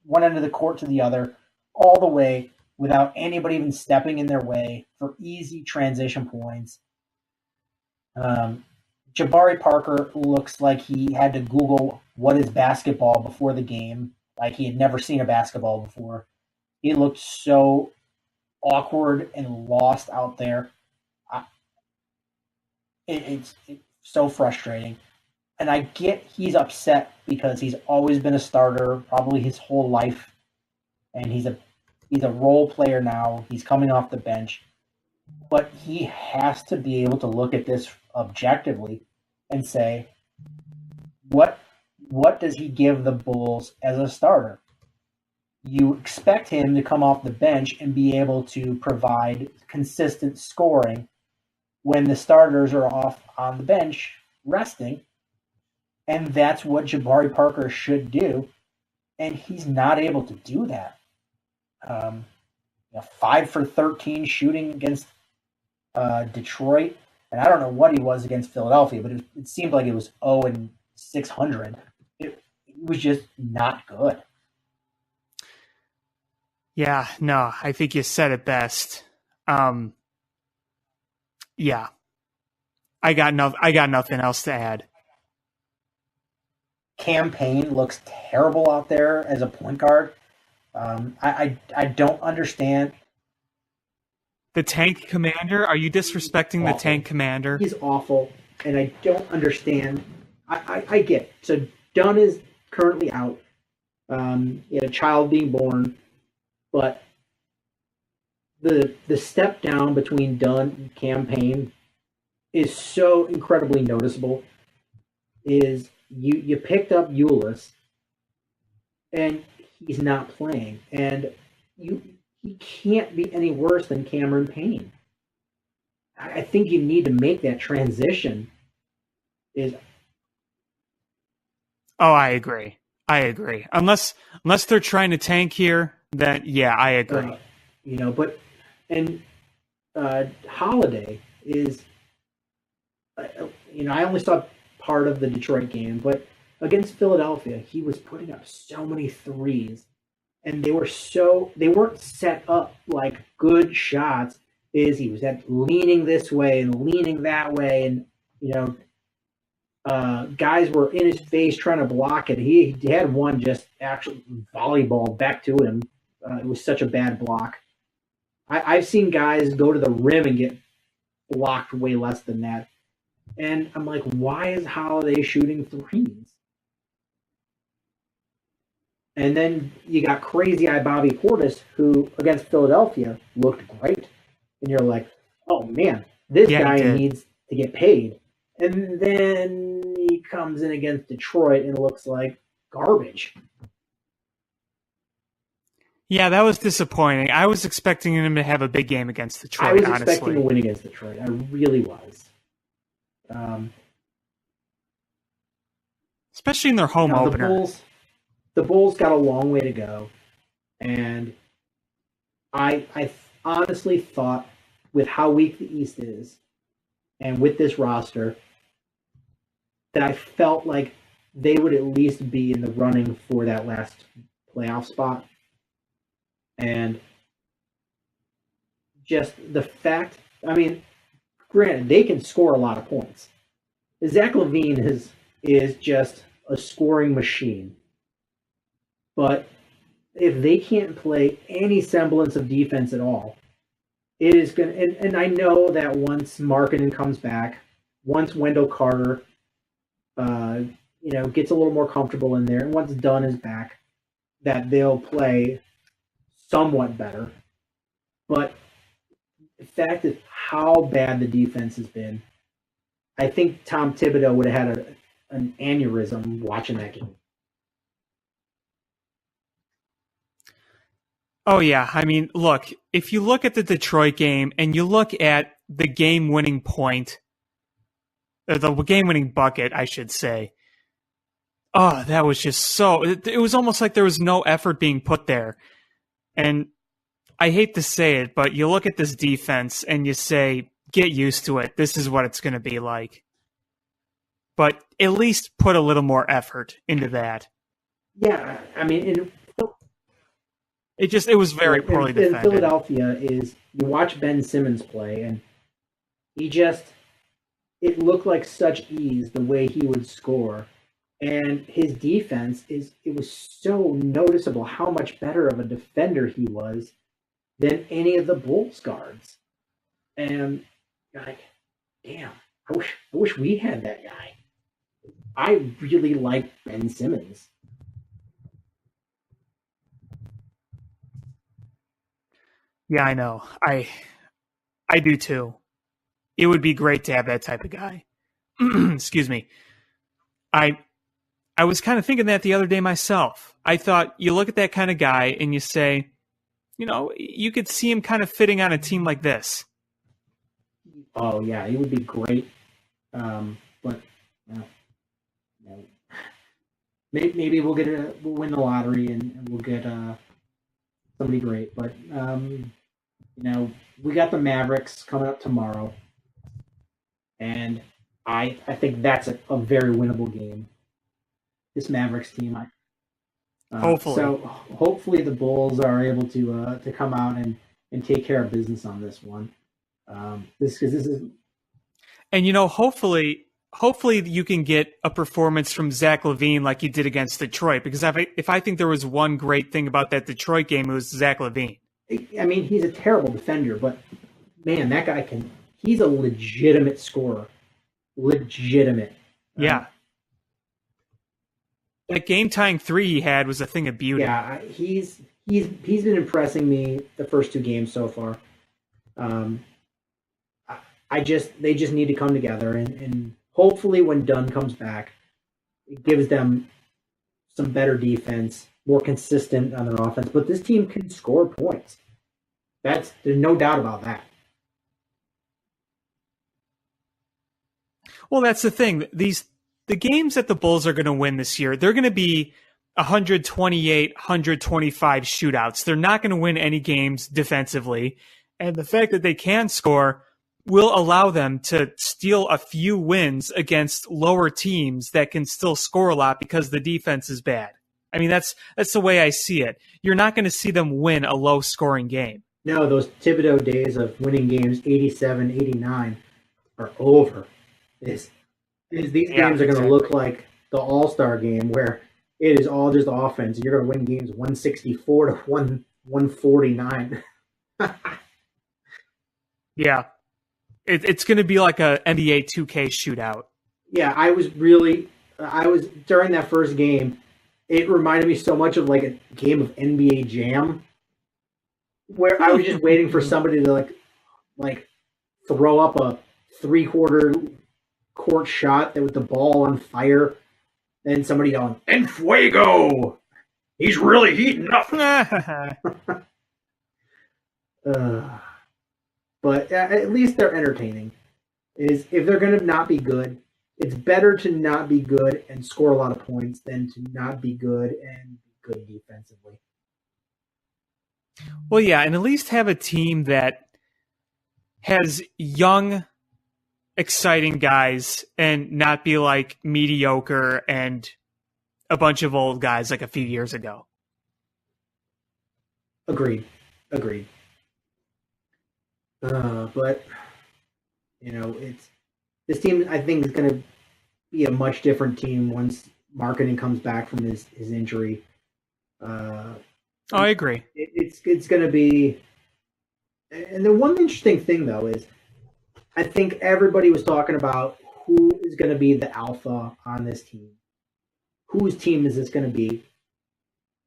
one end of the court to the other, all the way without anybody even stepping in their way for easy transition points. Jabari Parker looks like he had to Google what is basketball before the game, like he had never seen a basketball before. He looked so awkward and lost out there. It's so frustrating. And I get he's upset because he's always been a starter, probably his whole life. And he's a role player now. He's coming off the bench. But he has to be able to look at this objectively and say, what does he give the Bulls as a starter? You expect him to come off the bench and be able to provide consistent scoring when the starters are off on the bench resting. And that's what Jabari Parker should do. And he's not able to do that. 5 for 13 shooting against Detroit. And I don't know what he was against Philadelphia, but it seemed like it was 0-600. It was just not good. Yeah, no, I think you said it best. Yeah, I got nothing else to add. Cam Payne looks terrible out there as a point guard. I don't understand. The Tank Commander? Are you disrespecting the Tank Commander? He's awful, and I don't understand. I get it. So Dunn is currently out. He had a child being born, but the step down between Dunn and Cam Payne is so incredibly noticeable. Is you picked up Ulyss, and he's not playing, and he can't be any worse than Cameron Payne. I think you need to make that transition. Oh, I agree. Unless they're trying to tank here, then yeah, I agree. But Holiday is, I only saw part of the Detroit game, but against Philadelphia, he was putting up so many threes, and they weren't set up like good shots. He was leaning this way and leaning that way, and guys were in his face trying to block it. He had one just actually volleyball back to him. It was such a bad block. I've seen guys go to the rim and get blocked way less than that. And I'm like, why is Holiday shooting threes? And then you got crazy eye Bobby Portis, who against Philadelphia looked great. And you're like, oh man, this guy needs to get paid. And then he comes in against Detroit and looks like garbage. Yeah, that was disappointing. I was expecting him to have a big game against Detroit, I was honestly. expecting to win against Detroit. I really was. Especially in their home opener. The Bulls got a long way to go. And I honestly thought, with how weak the East is, and with this roster, that I felt like they would at least be in the running for that last playoff spot. And just the fact, granted, they can score a lot of points. Zach LaVine is just a scoring machine. But if they can't play any semblance of defense at all, it is going to, and I know that once Markkanen comes back, once Wendell Carter, gets a little more comfortable in there, and once Dunn is back, that they'll play somewhat better. But the fact is how bad the defense has been, I think Tom Thibodeau would have had an aneurysm watching that game. Oh, yeah. Look, if you look at the Detroit game and you look at the game-winning point, or the game-winning bucket, I should say, oh, that was just it was almost like there was no effort being put there. And I hate to say it, but you look at this defense and you say, get used to it. This is what it's going to be like. But at least put a little more effort into that. Yeah, it was very poorly defended. In Philadelphia you watch Ben Simmons play, and it looked like such ease the way he would score. And his defense it was so noticeable how much better of a defender he was than any of the Bulls guards. And you're like, damn, I wish we had that guy. I really like Ben Simmons. Yeah, I know. I do too. It would be great to have that type of guy. Excuse me. I was kind of thinking that the other day myself. I thought you look at that kind of guy and you say, you could see him kind of fitting on a team like this. Oh yeah, he would be great. But maybe we'll win the lottery and we'll get somebody great. But we got the Mavericks coming up tomorrow, and I think that's a very winnable game. This Mavericks team, hopefully. So hopefully the Bulls are able to come out and take care of business on this one. This is, and hopefully you can get a performance from Zach LaVine like you did against Detroit, because if I think there was one great thing about that Detroit game, it was Zach LaVine. He's a terrible defender, but man, that guy he's a legitimate scorer. Legitimate. Yeah. That game-tying three he had was a thing of beauty. Yeah, he's been impressing me the first two games so far. They just need to come together, and hopefully when Dunn comes back, it gives them some better defense, more consistent on their offense. But this team can score points. There's no doubt about that. Well, that's the thing. The games that the Bulls are going to win this year, they're going to be 128, 125 shootouts. They're not going to win any games defensively. And the fact that they can score will allow them to steal a few wins against lower teams that can still score a lot because the defense is bad. I mean, that's the way I see it. You're not going to see them win a low-scoring game. No, those Thibodeau days of winning games 87, 89 are over. These games are going to look like the All-Star game where it is all just offense. You're going to win games 164 to 149. Yeah. It's going to be like a NBA 2K shootout. Yeah, I was during that first game, it reminded me so much of like a game of NBA Jam where I was just waiting for somebody to like throw up a 3/4 court shot with the ball on fire, and somebody yelling, "En fuego! He's really heating up." But at least they're entertaining. If they're going to not be good, it's better to not be good and score a lot of points than to not be good and be good defensively. Well, yeah, and at least have a team that has young, exciting guys and not be like mediocre and a bunch of old guys like a few years ago. Agreed. But this team I think is going to be a much different team once Markkanen comes back from his injury. I agree. It's going to be, and the one interesting thing though is, I think everybody was talking about who is going to be the alpha on this team. Whose team is this going to be?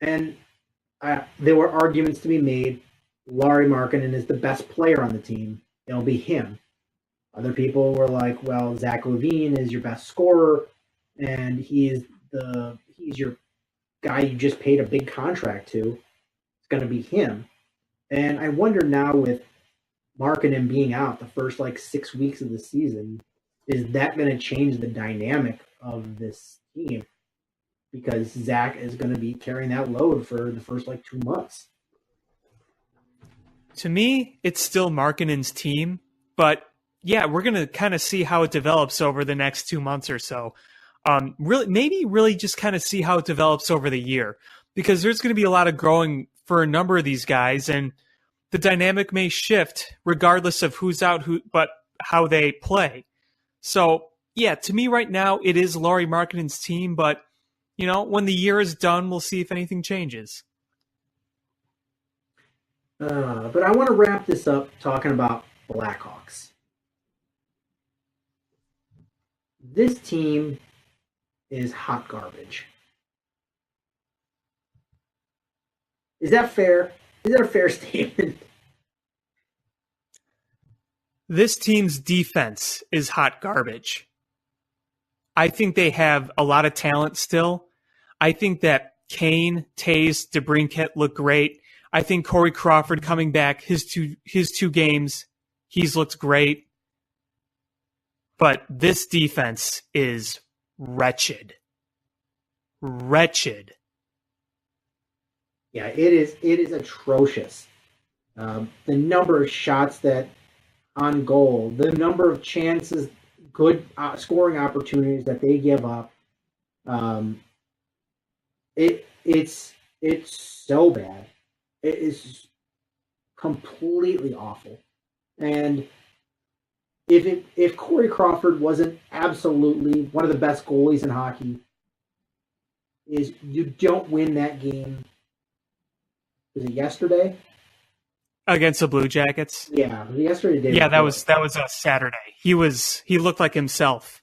And there were arguments to be made. Lauri Markkanen is the best player on the team. It'll be him. Other people were like, well, Zach LaVine is your best scorer, and he's your guy you just paid a big contract to. It's going to be him. And I wonder now with Markkanen being out the first 6 weeks of the season, is that going to change the dynamic of this team? Because Zach is going to be carrying that load for the first 2 months. To me, it's still Markkanen's team, but yeah, we're going to kind of see how it develops over the next 2 months or so. Really just kind of see how it develops over the year, because there's going to be a lot of growing for a number of these guys, and the dynamic may shift regardless of who's out, but how they play. So yeah, to me right now, it is Lauri Markkanen's team, but when the year is done, we'll see if anything changes. But I want to wrap this up talking about Blackhawks. This team is hot garbage. Is that fair? Is that a fair statement? This team's defense is hot garbage. I think they have a lot of talent still. I think that Kane, Taves, DeBrincat look great. I think Corey Crawford coming back, his two games, he's looked great. But this defense is wretched. Wretched. Yeah, it is atrocious. The number of shots that on goal, the number of chances, good scoring opportunities that they give up. It's so bad. It is completely awful. And if Corey Crawford wasn't absolutely one of the best goalies in hockey, is you don't win that game. Was it yesterday? Against the Blue Jackets? Yeah, yesterday. Yeah, that was a Saturday. He looked like himself.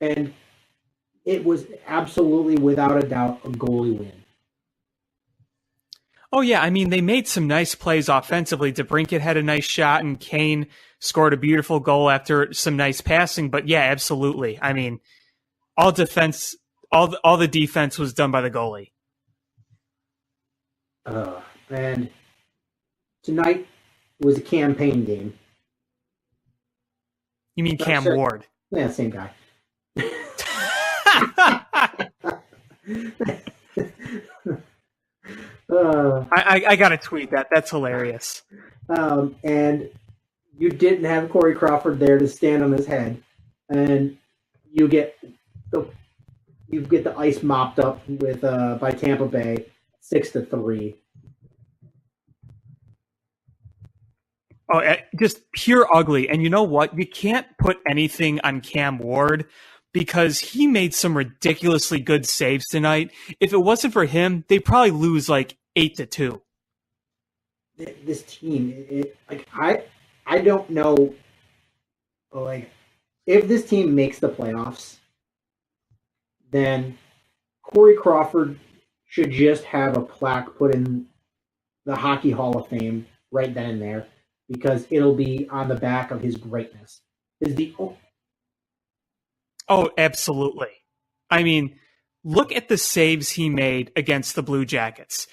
And it was absolutely, without a doubt, a goalie win. Oh, yeah. I mean, they made some nice plays offensively. DeBrincat had a nice shot, and Kane scored a beautiful goal after some nice passing. But, yeah, absolutely. I mean, all the defense was done by the goalie. And tonight was a campaign game. You mean Cam Ward? Yeah, same guy. I got to tweet that. That's hilarious. And you didn't have Corey Crawford there to stand on his head, and you get the ice mopped up with by Tampa Bay 6-3. Oh, just pure ugly. And you know what? You can't put anything on Cam Ward because he made some ridiculously good saves tonight. If it wasn't for him, they'd probably lose like 8-2. This team, I don't know, like, if this team makes the playoffs, then Corey Crawford should just have a plaque put in the Hockey Hall of Fame right then and there, because it'll be on the back of his greatness. Oh, absolutely. I mean, look at the saves he made against the Blue Jackets.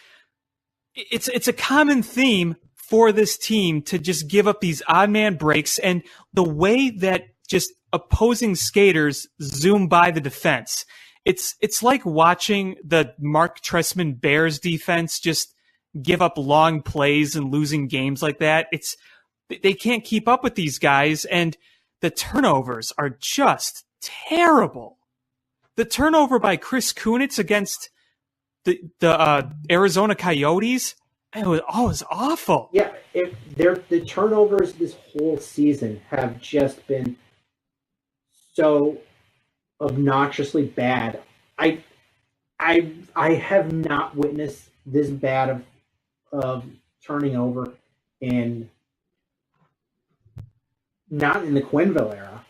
It's a common theme for this team to just give up these odd man breaks, and the way that just opposing skaters zoom by the defense. It's like watching the Mark Trestman Bears defense just give up long plays and losing games like that. They can't keep up with these guys, and the turnovers are just terrible. The turnover by Chris Kunitz against the Arizona Coyotes, it was awful. Yeah, the turnovers this whole season have just been so obnoxiously bad. I have not witnessed this bad of turning over in not in the Quenneville era.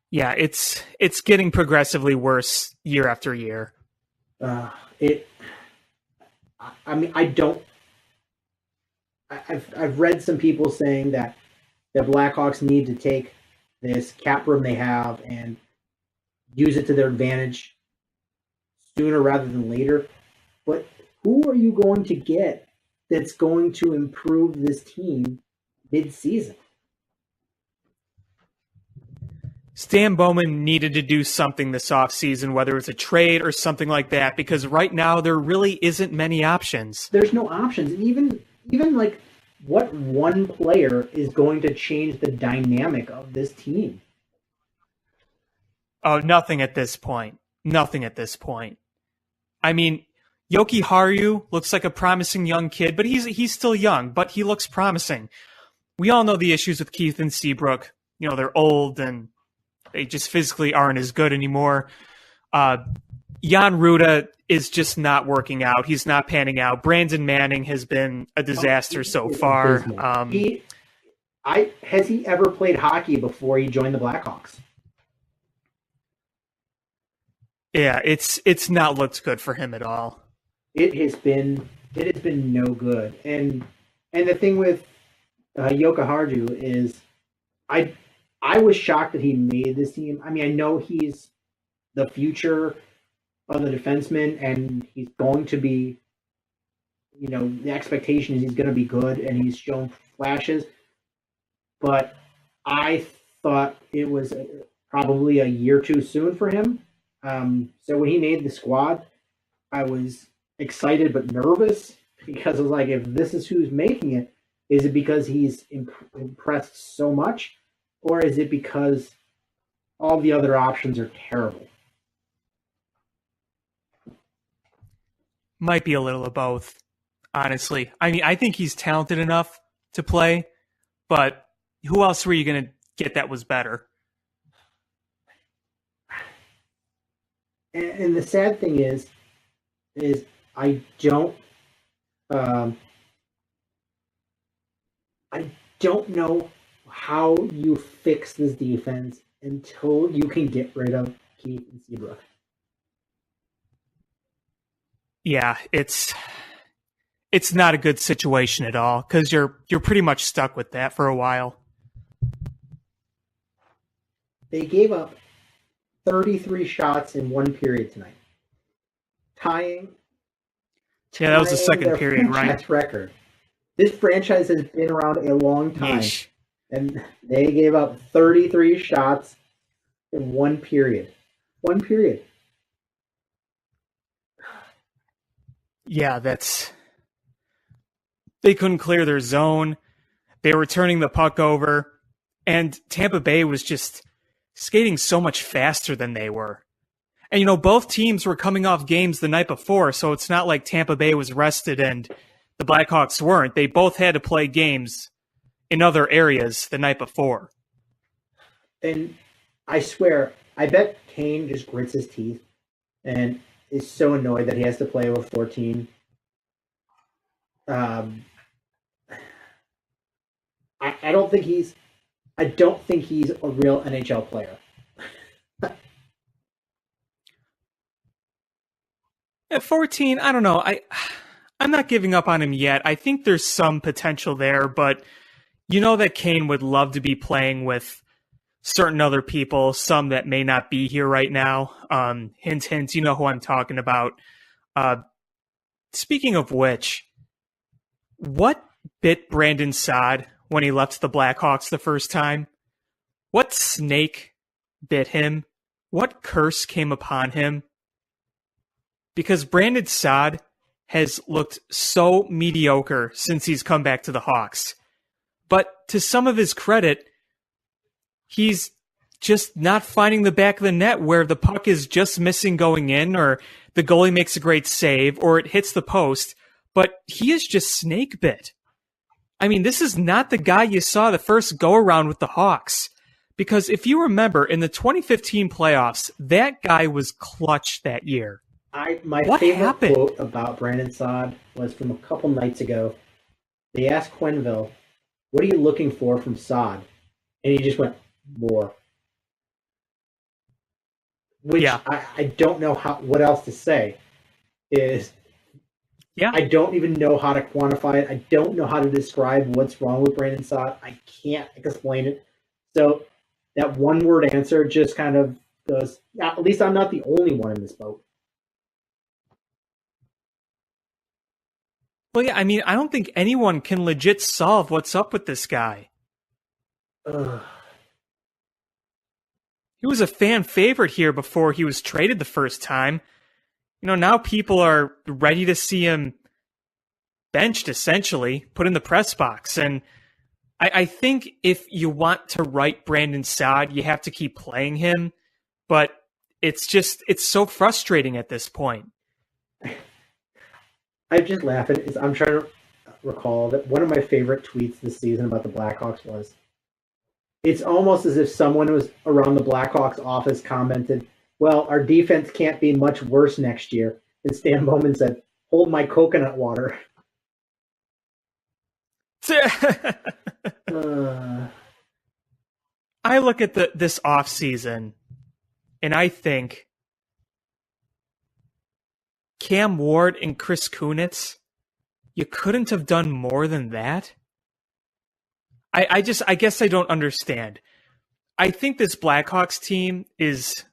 Yeah, it's getting progressively worse year after year. I've read some people saying that the Blackhawks need to take this cap room they have and use it to their advantage sooner rather than later. But who are you going to get that's going to improve this team mid-season? Stan Bowman needed to do something this offseason, whether it's a trade or something like that, because right now there really isn't many options. There's no options. And even like, what one player is going to change the dynamic of this team? Oh, nothing at this point. Nothing at this point. I mean, Yoki Haru looks like a promising young kid, but he's still young, but he looks promising. We all know the issues with Keith and Seabrook. You know, they're old and they just physically aren't as good anymore. Jan Ruda is just not working out. He's not panning out. Brandon Manning has been a disaster so far. Has he ever played hockey before he joined the Blackhawks? Yeah, it's not looked good for him at all. It has been no good. And the thing with Yoka Harju is I was shocked that he made this team. I mean, I know he's the future of the defenseman, and he's going to be, you know, the expectation is he's going to be good, and he's shown flashes. But I thought it was probably a year too soon for him. So when he made the squad, I was excited but nervous, because I was like, if this is who's making it, is it because he's impressed so much? Or is it because all the other options are terrible? Might be a little of both, honestly. I mean, I think he's talented enough to play, but who else were you going to get that was better? And the sad thing is I don't know how you fix this defense until you can get rid of Keith and Seabrook. Yeah, it's not a good situation at all, because you're pretty much stuck with that for a while. They gave up 33 shots in one period tonight, tying. Yeah, that was the second period, right? Record. This franchise has been around a long time. Yeesh. And they gave up 33 shots in one period. One period. Yeah, they couldn't clear their zone. They were turning the puck over, and Tampa Bay was just skating so much faster than they were. And, both teams were coming off games the night before, so it's not like Tampa Bay was rested and the Blackhawks weren't. They both had to play games in other areas the night before. And I swear, I bet Kane just grits his teeth and is so annoyed that he has to play with 14. I don't think he's a real NHL player. At 14, I don't know. I'm not giving up on him yet. I think there's some potential there, but that Kane would love to be playing with certain other people, some that may not be here right now. Hint, hint, you know who I'm talking about. Speaking of which, what bit Brandon Saad when he left the Blackhawks the first time? What snake bit him? What curse came upon him? Because Brandon Saad has looked so mediocre since he's come back to the Hawks. But to some of his credit, he's just not finding the back of the net where the puck is just missing going in, or the goalie makes a great save, or it hits the post. But he is just snake bit. I mean, this is not the guy you saw the first go-around with the Hawks. Because if you remember, in the 2015 playoffs, that guy was clutch that year. My what favorite happened? quote about Brandon Saad was from a couple nights ago. They asked Quenneville, "What are you looking for from Saad?" And he just went, "More." Which Yeah. I don't know what else to say. I don't even know how to quantify it. I don't know how to describe what's wrong with Brandon Saad. I can't explain it. So that one-word answer just kind of goes, yeah, at least I'm not the only one in this boat. Well, yeah, I mean, I don't think anyone can legit solve what's up with this guy. Ugh. He was a fan favorite here before he was traded the first time. Now people are ready to see him benched, essentially, put in the press box. And I think if you want to right Brandon Saad, you have to keep playing him. But it's so frustrating at this point. I'm just laughing. I'm trying to recall that one of my favorite tweets this season about the Blackhawks was, it's almost as if someone was around the Blackhawks office commented, "Well, our defense can't be much worse next year." And Stan Bowman said, "Hold my coconut water." I look at this offseason and I think Cam Ward and Chris Kunitz, you couldn't have done more than that? I guess I don't understand. I think this Blackhawks team it's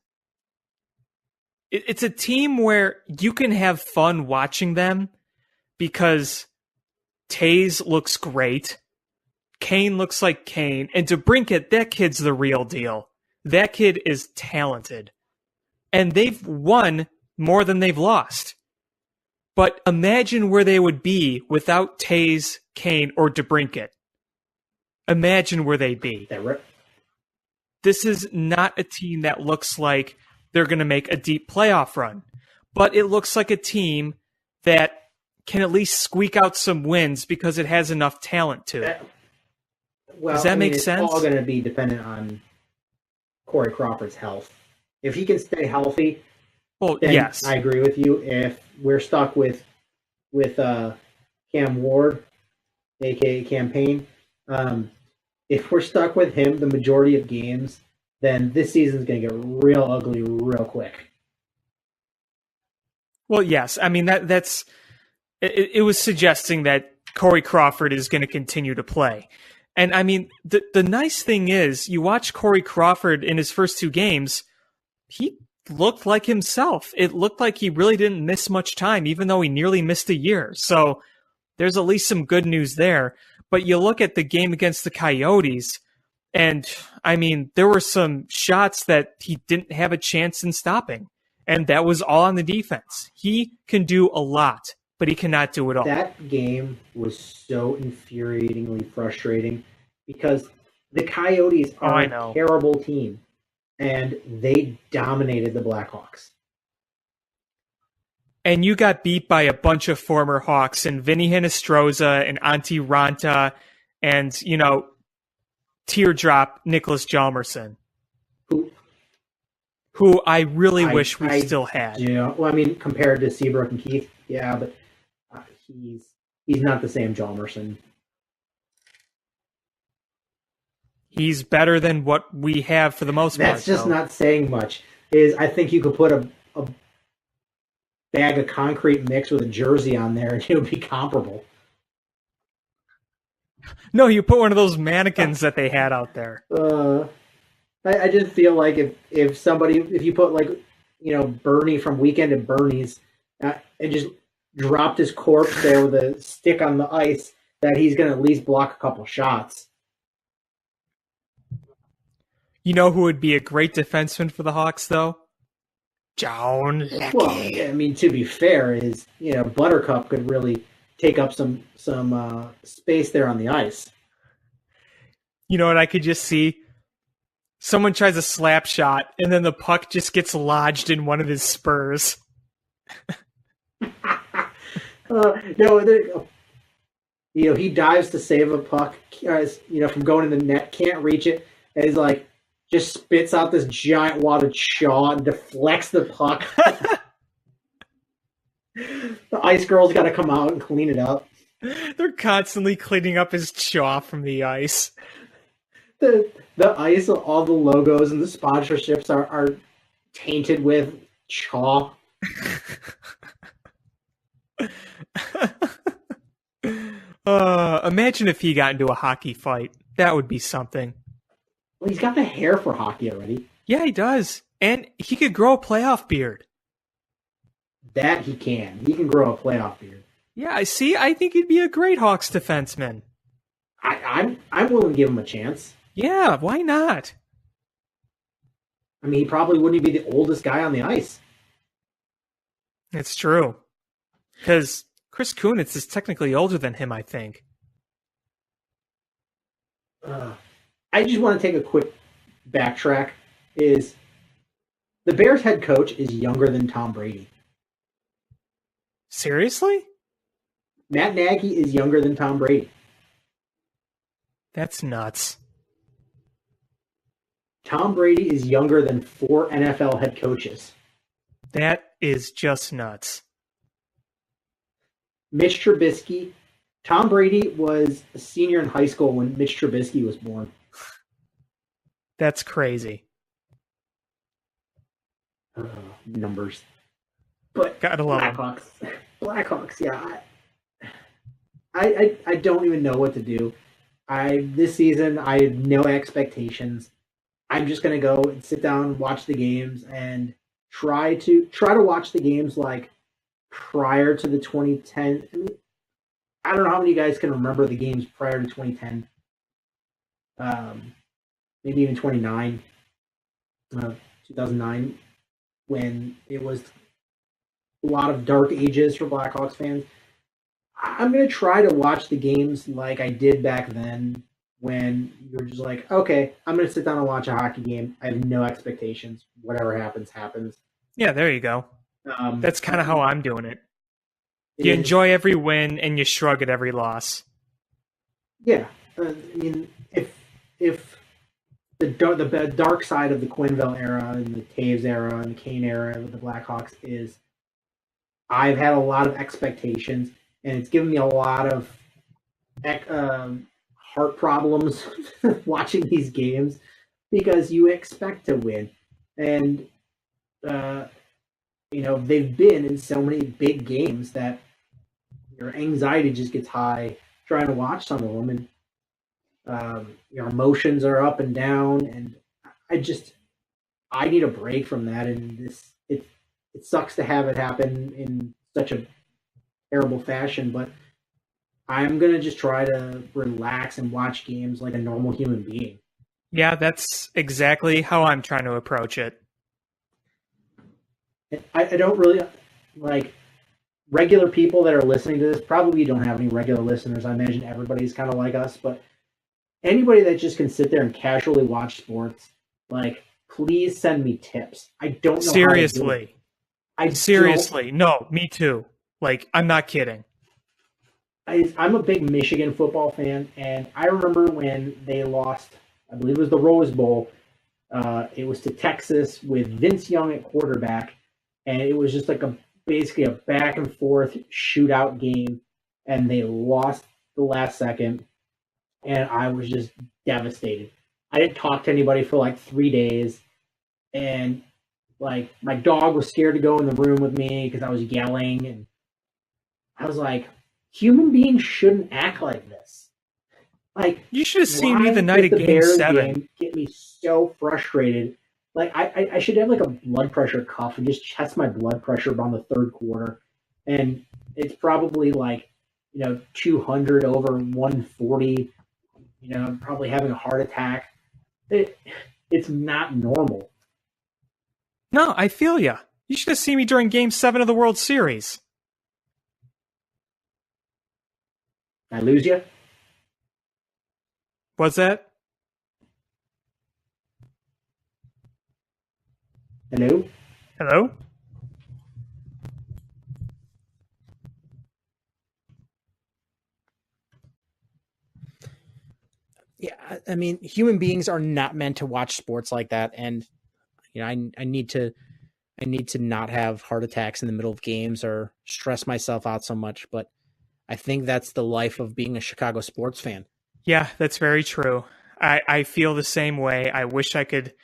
a team where you can have fun watching them because Taze looks great. Kane looks like Kane. And DeBrincat, that kid's the real deal. That kid is talented. And they've won more than they've lost. But imagine where they would be without Taze, Kane, or DeBrincat. Imagine where they'd be. This is not a team that looks like they're going to make a deep playoff run. But it looks like a team that can at least squeak out some wins because it has enough talent to it. Does that make sense? It's all going to be dependent on Corey Crawford's health. If he can stay healthy, well, then yes, I agree with you. If we're stuck with Cam Ward, aka Campaign, if we're stuck with him the majority of games, then this season's going to get real ugly real quick. Well, yes. I mean, that's it was suggesting that Corey Crawford is going to continue to play. And I mean, the nice thing is, you watch Corey Crawford in his first two games, he looked like himself. It looked like he really didn't miss much time, even though he nearly missed a year. So there's at least some good news there. But you look at the game against the Coyotes, and I mean, there were some shots that he didn't have a chance in stopping. And that was all on the defense. He can do a lot but he cannot do it all. That game was so infuriatingly frustrating because the Coyotes are a terrible team, and they dominated the Blackhawks. And you got beat by a bunch of former Hawks and Vinny Hinostroza and Antti Ranta and, teardrop Nicholas Hjalmarsson, who I really wish we still had. Yeah, well, I mean, compared to Seabrook and Keith, yeah, but he's not the same Hjalmarsson. He's better than what we have for the most part. That's just not saying much. I think you could put a bag of concrete mix with a jersey on there and it would be comparable. No, you put one of those mannequins that they had out there. I just feel like if you put Bernie from Weekend at Bernie's and just dropped his corpse there with a stick on the ice, that he's going to at least block a couple shots. You know who would be a great defenseman for the Hawks, though? John Leckie. Well, I mean, to be fair, Buttercup could really take up some space there on the ice. You know what I could just see? Someone tries a slap shot, and then the puck just gets lodged in one of his spurs. He dives to save a puck, from going in the net, can't reach it, and he's like, just spits out this giant wad of chaw and deflects the puck. The ice girl's got to come out and clean it up. They're constantly cleaning up his chaw from the ice. The ice, all the logos and the sponsorships are tainted with chaw. Imagine if he got into a hockey fight. That would be something. Well, he's got the hair for hockey already. Yeah, he does. And he could grow a playoff beard. That he can. He can grow a playoff beard. Yeah, I see. I think he'd be a great Hawks defenseman. I'm willing to give him a chance. Yeah, why not? I mean, he probably wouldn't be the oldest guy on the ice. It's true. Because Chris Kunitz is technically older than him, I think. I just want to take a quick backtrack. The Bears head coach is younger than Tom Brady. Seriously? Matt Nagy is younger than Tom Brady. That's nuts. Tom Brady is younger than 4 NFL head coaches. That is just nuts. Mitch Trubisky. Tom Brady was a senior in high school when Mitch Trubisky was born. That's crazy. Numbers. But gotta love Blackhawks, yeah. I don't even know what to do. This season I have no expectations. I'm just gonna go and sit down, watch the games, and try to watch the games like prior to the 2010. I don't know how many of you guys can remember the games prior to 2010. Maybe even 2009, when it was a lot of dark ages for Blackhawks fans. I'm going to try to watch the games like I did back then, when you were just like, okay, I'm going to sit down and watch a hockey game. I have no expectations. Whatever happens, happens. Yeah, there you go. That's kind of how I'm doing it. You enjoy every win and you shrug at every loss. Yeah. I mean, if the dark side of the Quenneville era and the Taves era and the Kane era with the Blackhawks is I've had a lot of expectations, and it's given me a lot of heart problems watching these games because you expect to win. And, they've been in so many big games that your anxiety just gets high trying to watch some of them. And your emotions are up and down, and I need a break from that. And it sucks to have it happen in such a terrible fashion, but I'm gonna just try to relax and watch games like a normal human being. Yeah, that's exactly how I'm trying to approach it. I don't really like. regular people that are listening to this, probably you don't have any regular listeners. I imagine everybody's kind of like us, but anybody that just can sit there and casually watch sports, like, please send me tips. I don't know Seriously. how to do it. Seriously. No, me too. Like, I'm not kidding. I'm a big Michigan football fan, and I remember when they lost, I believe it was the Rose Bowl. It was to Texas with Vince Young at quarterback, and it was just like basically a back and forth shootout game, and they lost the last second, and I was just devastated. I didn't talk to anybody for like 3 days, and like my dog was scared to go in the room with me because I was yelling, and I was like, human beings shouldn't act like this. Like, you should have seen me the night of Game 7. Get me so frustrated. Like, I should have like a blood pressure cuff and just test my blood pressure around the third quarter, and it's probably like 200 over 140. I'm probably having a heart attack. It's not normal. No, I feel ya. You should have seen me during Game 7 of the World Series. I lose you? What's that? Hello? Hello? Yeah, I mean, human beings are not meant to watch sports like that, and I need to not have heart attacks in the middle of games or stress myself out so much. But I think that's the life of being a Chicago sports fan. Yeah, that's very true. I feel the same way. I wish I could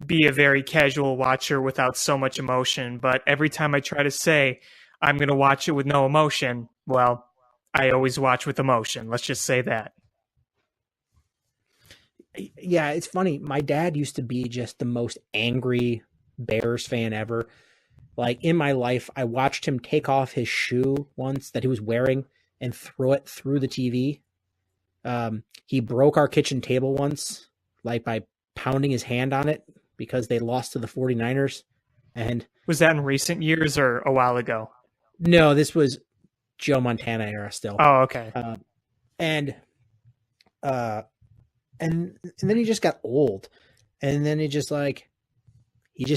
be a very casual watcher without so much emotion, but every time I try to say I'm going to watch it with no emotion, well, I always watch with emotion. Let's just say that. Yeah, it's funny. My dad used to be just the most angry Bears fan ever. Like, in my life, I watched him take off his shoe once that he was wearing and throw it through the TV. He broke our kitchen table once, like by pounding his hand on it because they lost to the 49ers. And was that in recent years or a while ago? No, this was Joe Montana era still. Oh, okay. And then he just got old, and then he just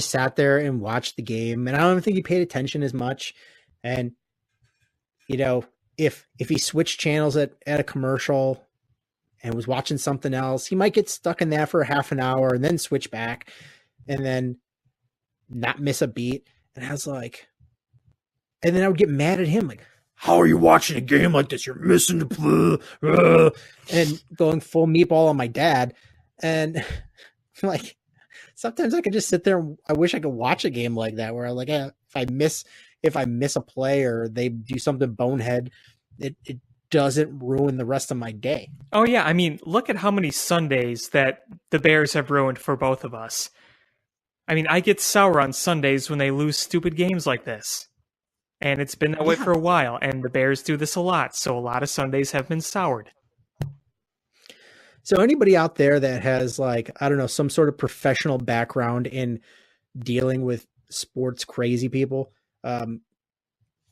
sat there and watched the game, and I don't think he paid attention as much. And if he switched channels at a commercial and was watching something else, he might get stuck in that for a half an hour and then switch back and then not miss a beat. And I was like, and then I would get mad at him, like, how are you watching a game like this? You're missing the play. And going full meatball on my dad. And like, sometimes I could just sit there and I wish I could watch a game like that where I'm like, if I miss a play or they do something bonehead, it doesn't ruin the rest of my day. Oh yeah, I mean, look at how many Sundays that the Bears have ruined for both of us. I mean, I get sour on Sundays when they lose stupid games like this. And it's been that way for a while, and the Bears do this a lot, so a lot of Sundays have been soured. So anybody out there that has, like, I don't know, some sort of professional background in dealing with sports crazy people,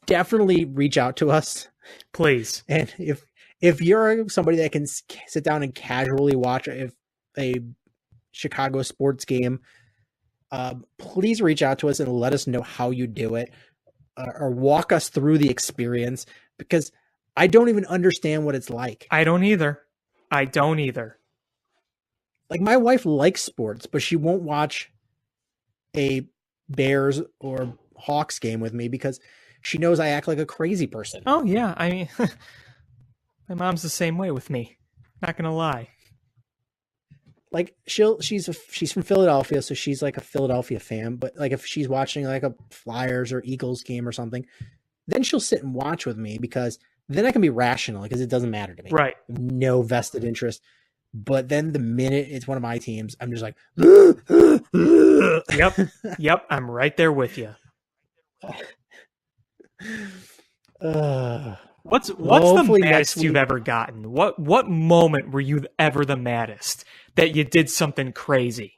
definitely reach out to us. Please. And if you're somebody that can sit down and casually watch a Chicago sports game, please reach out to us and let us know how you do it. Or walk us through the experience, because I don't even understand what it's like. I don't either. Like, my wife likes sports, but she won't watch a Bears or Hawks game with me because she knows I act like a crazy person. Oh yeah, I mean, my mom's the same way with me. Not gonna lie. Like, she's from Philadelphia, so she's like a Philadelphia fan. But like, if she's watching like a Flyers or Eagles game or something, then she'll sit and watch with me because then I can be rational because it doesn't matter to me. Right. No vested interest. But then the minute it's one of my teams, I'm just like, Yep. I'm right there with you. What's the maddest you've ever gotten? What moment were you ever the maddest that you did something crazy?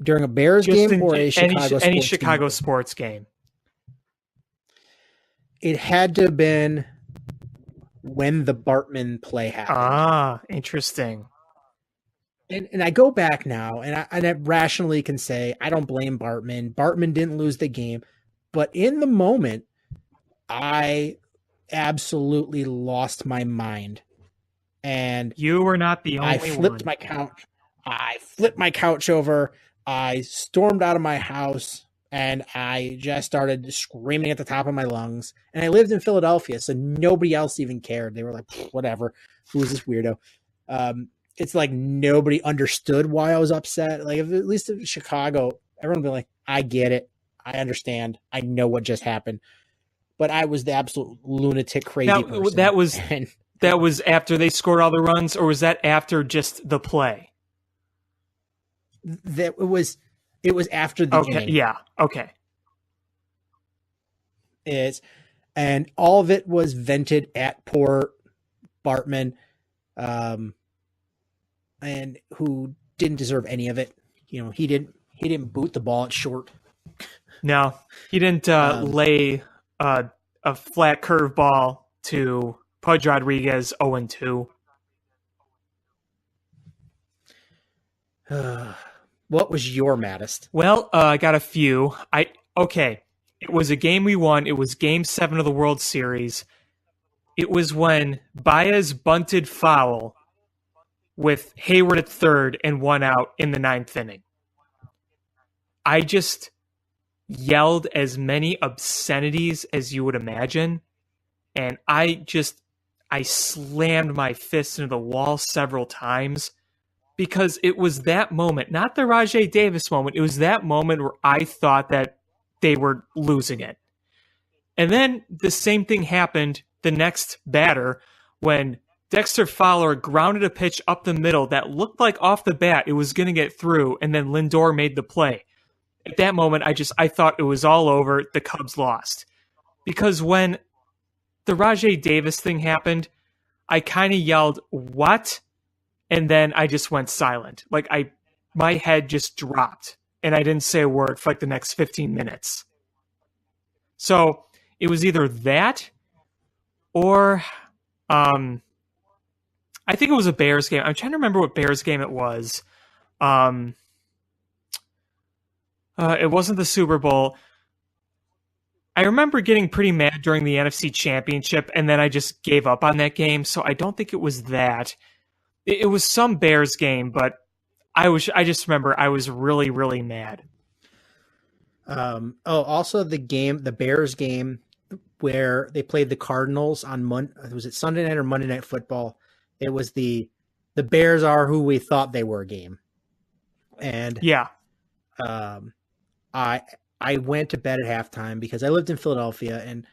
during a Bears game or a Chicago any sports Chicago game? sports game. It had to have been when the Bartman play happened. Ah, interesting. And I go back now, and I rationally can say I don't blame Bartman. Bartman didn't lose the game, but in the moment, I absolutely lost my mind. And You were not the only I flipped one. my couch. I flipped my couch over. I stormed out of my house, and I just started screaming at the top of my lungs. And I lived in Philadelphia, so nobody else even cared. They were like, whatever. Who's this weirdo? It's like nobody understood why I was upset. Like, at least in Chicago, everyone would be like, I get it. I understand. I know what just happened. But I was the absolute lunatic, crazy person. That was after they scored all the runs, or was that after just the play? It was after the Okay, game. yeah, okay. And all of it was vented at poor Bartman, and who didn't deserve any of it. You know, he didn't boot the ball at short. No, he didn't lay a flat curve ball to Pudge Rodriguez 0-2. What was your maddest? Well, I got a few. It was a game we won. It was Game 7 of the World Series. It was when Baez bunted foul with Hayward at third and 1 out in the 9th inning. I just yelled as many obscenities as you would imagine, and I slammed my fist into the wall several times because it was that moment, not the Rajay Davis moment, it was that moment where I thought that they were losing it. And then the same thing happened the next batter when Dexter Fowler grounded a pitch up the middle that looked like off the bat it was going to get through, and then Lindor made the play. At that moment, I thought it was all over. The Cubs lost. Because when the Rajay Davis thing happened, I kind of yelled, "What?" And then I just went silent. Like my head just dropped, and I didn't say a word for like the next 15 minutes. So it was either that or I think it was a Bears game. I'm trying to remember what Bears game it was. It wasn't the Super Bowl. I remember getting pretty mad during the NFC Championship, and then I just gave up on that game. So I don't think it was that. It was some Bears game, but I just remember I was really, really mad. Also the Bears game where they played the Cardinals on was it Sunday night or Monday Night Football? It was the Bears are who we thought they were game. And yeah, I went to bed at halftime because I lived in Philadelphia, and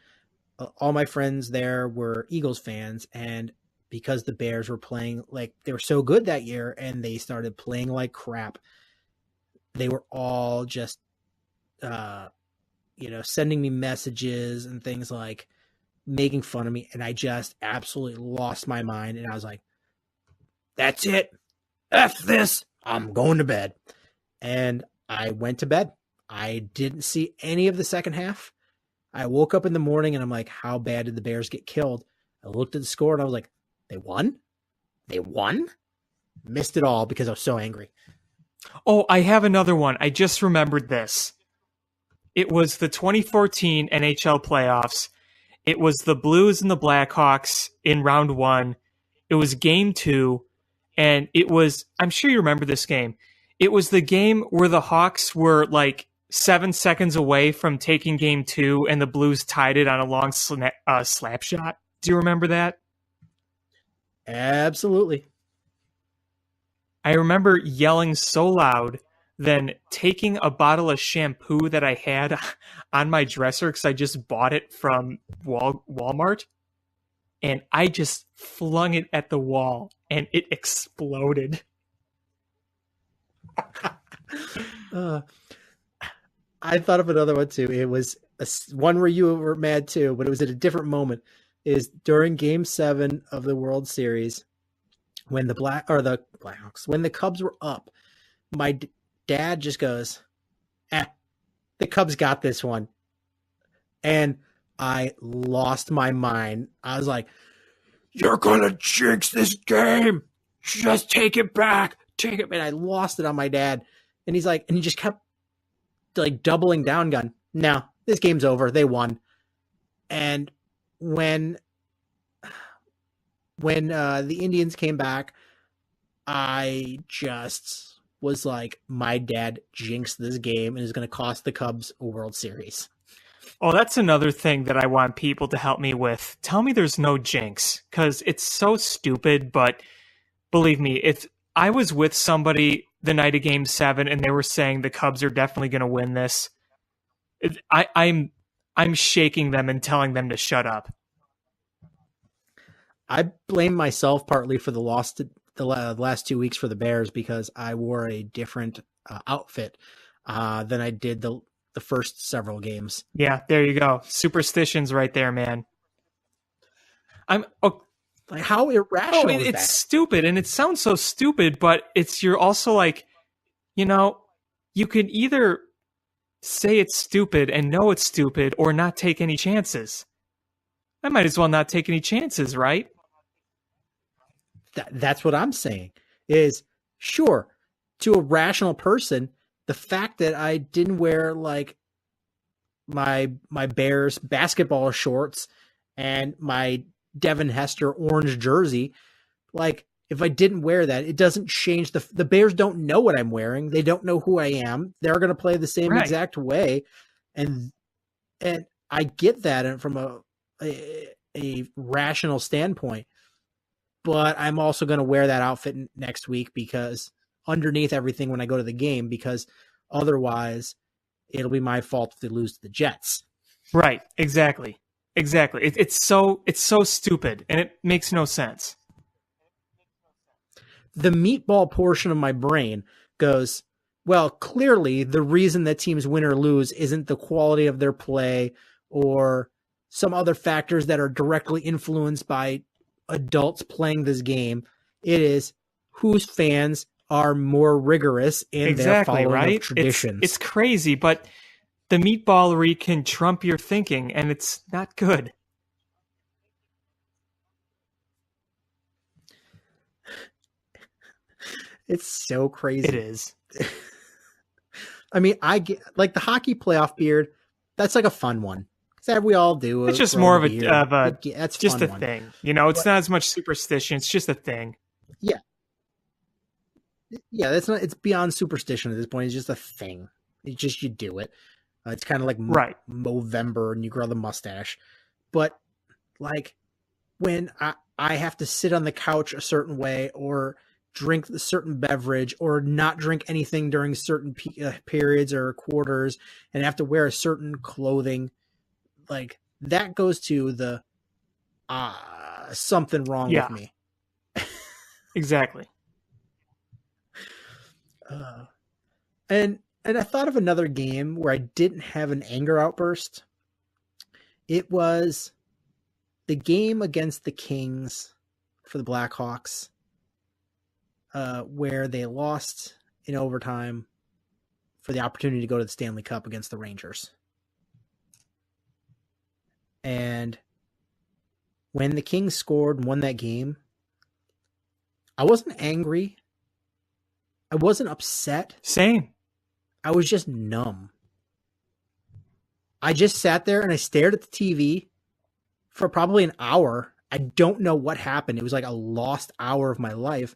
all my friends there were Eagles fans. And because the Bears were playing like they were so good that year and they started playing like crap, they were all just, sending me messages and things like making fun of me. And I just absolutely lost my mind. And I was like, that's it. F this. I'm going to bed. And I went to bed. I didn't see any of the second half. I woke up in the morning and I'm like, how bad did the Bears get killed? I looked at the score and I was like, they won? They won? Missed it all because I was so angry. Oh, I have another one. I just remembered this. It was the 2014 NHL playoffs. It was the Blues and the Blackhawks in round 1. It was game 2. And it was, I'm sure you remember this game. It was the game where the Hawks were like 7 seconds away from taking game 2 and the Blues tied it on a long slap shot. Do you remember that? Absolutely. I remember yelling so loud, then taking a bottle of shampoo that I had on my dresser because I just bought it from Walmart, and I just flung it at the wall, and it exploded. I thought of another one too. It was one where you were mad too, but it was at a different moment. Is during Game 7 of the World Series when the Blackhawks, when the Cubs were up, my dad just goes, the Cubs got this one. And I lost my mind. I was like, you're going to jinx this game. Just take it back. Take it. And I lost it on my dad. And he's like, and he just kept like doubling down, gun. No, this game's over. They won. And when the Indians came back, I just was like, my dad jinxed this game and is going to cost the Cubs a World Series. Oh, that's another thing that I want people to help me with. Tell me there's no jinx, because it's so stupid, but believe me, if I was with somebody the night of Game 7 and they were saying the Cubs are definitely going to win this, I'm shaking them and telling them to shut up. I blame myself partly for the loss to the last 2 weeks for the Bears because I wore a different outfit than I did the first several games. Yeah, there you go. Superstitions right there, man. Like, how irrational is that? It's stupid, and it sounds so stupid, but you're also like, you can either say it's stupid and know it's stupid or not take any chances. I might as well not take any chances, right? That's what I'm saying is, sure, to a rational person, the fact that I didn't wear like my Bears basketball shorts and my Devin Hester orange jersey, like if I didn't wear that, it doesn't change the Bears don't know what I'm wearing. They don't know who I am. They're going to play the same exact way. And I get that from a rational standpoint, but I'm also going to wear that outfit next week because underneath everything when I go to the game, because otherwise it'll be my fault if they lose to the Jets. Right. Exactly. It's so stupid and it makes no sense. The meatball portion of my brain goes, well, clearly the reason that teams win or lose isn't the quality of their play or some other factors that are directly influenced by adults playing this game. It is whose fans are more rigorous in their following of traditions. It's crazy, but the meatballery can trump your thinking, and it's not good. It's so crazy. It is. I mean, I get like the hockey playoff beard. That's like a fun one. That we all do. It's just more of a that's just a one. thing. It's not as much superstition. It's just a thing. Yeah. Yeah, that's not. It's beyond superstition at this point. It's just a thing. It's just you do it. It's kind of like Movember and you grow the mustache. But like when I have to sit on the couch a certain way or drink a certain beverage or not drink anything during certain periods or quarters and have to wear a certain clothing, like that goes to the something wrong with me. Exactly. And I thought of another game where I didn't have an anger outburst. It was the game against the Kings for the Blackhawks, where they lost in overtime for the opportunity to go to the Stanley Cup against the Rangers. And when the Kings scored and won that game, I wasn't angry. I wasn't upset. Same. I was just numb. I just sat there and I stared at the TV for probably an hour. I don't know what happened. It was like a lost hour of my life.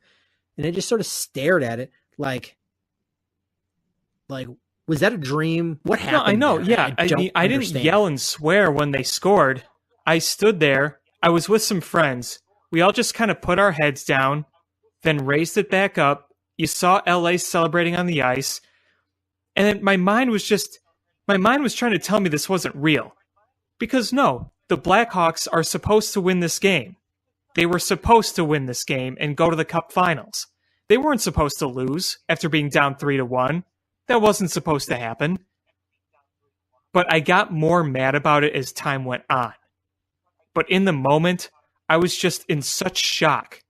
And I just sort of stared at it like was that a dream? What happened? No, I know. There? Yeah. I didn't yell and swear when they scored. I stood there. I was with some friends. We all just kind of put our heads down, then raised it back up. You saw LA celebrating on the ice. And then my mind was trying to tell me this wasn't real. Because no, the Blackhawks are supposed to win this game. They were supposed to win this game and go to the Cup Finals. They weren't supposed to lose after being down 3-1. That wasn't supposed to happen. But I got more mad about it as time went on. But in the moment, I was just in such shock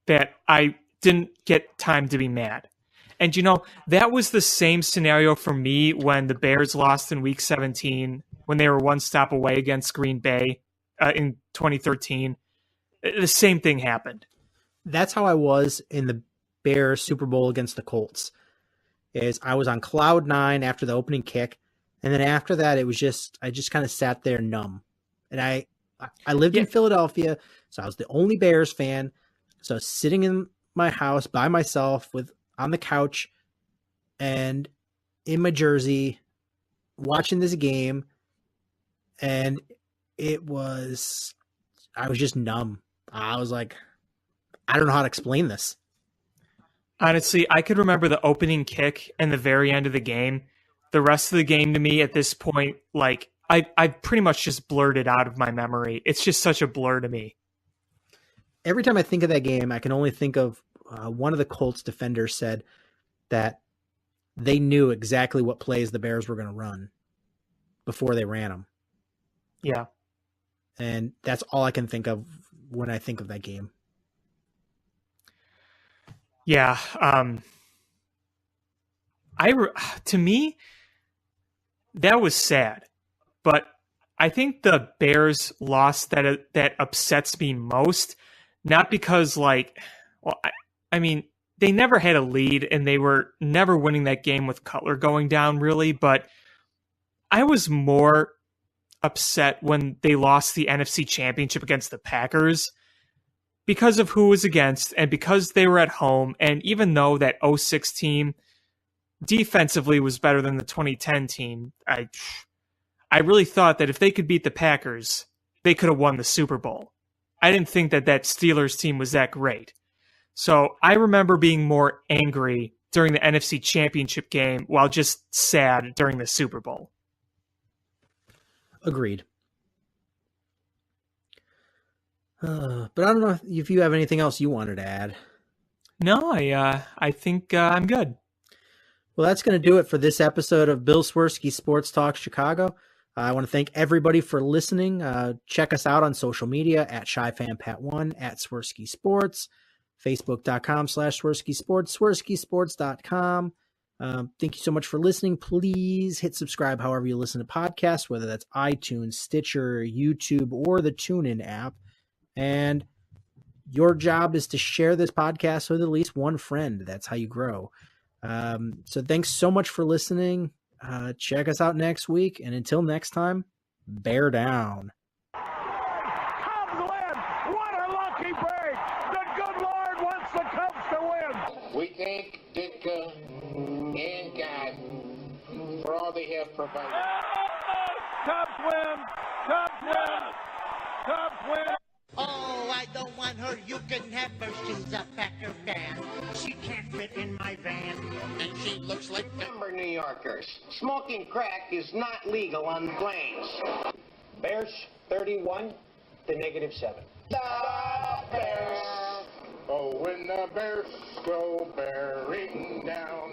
that I didn't get time to be mad. And, that was the same scenario for me when the Bears lost in Week 17, when they were one stop away against Green Bay in 2013. The same thing happened. That's how I was in the Bears Super Bowl against the Colts. Is I was on cloud 9 after the opening kick, and then after that, I just kind of sat there numb. And I lived in Philadelphia, so I was the only Bears fan. So I was sitting in my house by myself on the couch and in my jersey watching this game, and I was just numb. I was like, I don't know how to explain this. Honestly, I could remember the opening kick and the very end of the game. The rest of the game to me at this point, like I pretty much just blurred it out of my memory. It's just such a blur to me. Every time I think of that game, I can only think of one of the Colts defenders said that they knew exactly what plays the Bears were going to run before they ran them. Yeah. And that's all I can think of when I think of that game. Yeah. To me, that was sad. But I think the Bears loss that upsets me most, not because I mean, they never had a lead and they were never winning that game with Cutler going down really, but I was more upset when they lost the NFC Championship against the Packers because of who it was against and because they were at home. And even though that 06 team defensively was better than the 2010 team, I really thought that if they could beat the Packers, they could have won the Super Bowl. I didn't think that Steelers team was that great. So I remember being more angry during the NFC Championship game while just sad during the Super Bowl. Agreed. But I don't know if you have anything else you wanted to add. No, I think I'm good. Well, that's going to do it for this episode of Bill Swerski Sports Talk Chicago. I want to thank everybody for listening. Check us out on social media at ShyFanPat1, at Swerski Sports, Facebook.com/Swerski Sports, SwerskiSports.com. Thank you so much for listening. Please hit subscribe however you listen to podcasts, whether that's iTunes, Stitcher, YouTube, or the TuneIn app. And your job is to share this podcast with at least one friend. That's how you grow. So thanks so much for listening. Check us out next week. And until next time, bear down. Cubs win! What a lucky break! The good Lord wants the Cubs to win! We thank Ditka and God for all they have provided. Cubs win! Cubs win! Cubs win! Oh, I don't want her. You can have her. She's a Packer fan. She can't fit in my van. And she looks like Denver New Yorkers. Smoking crack is not legal on the plains. Bears 31 to -7. The Bears. Oh, when the Bears go bearing down.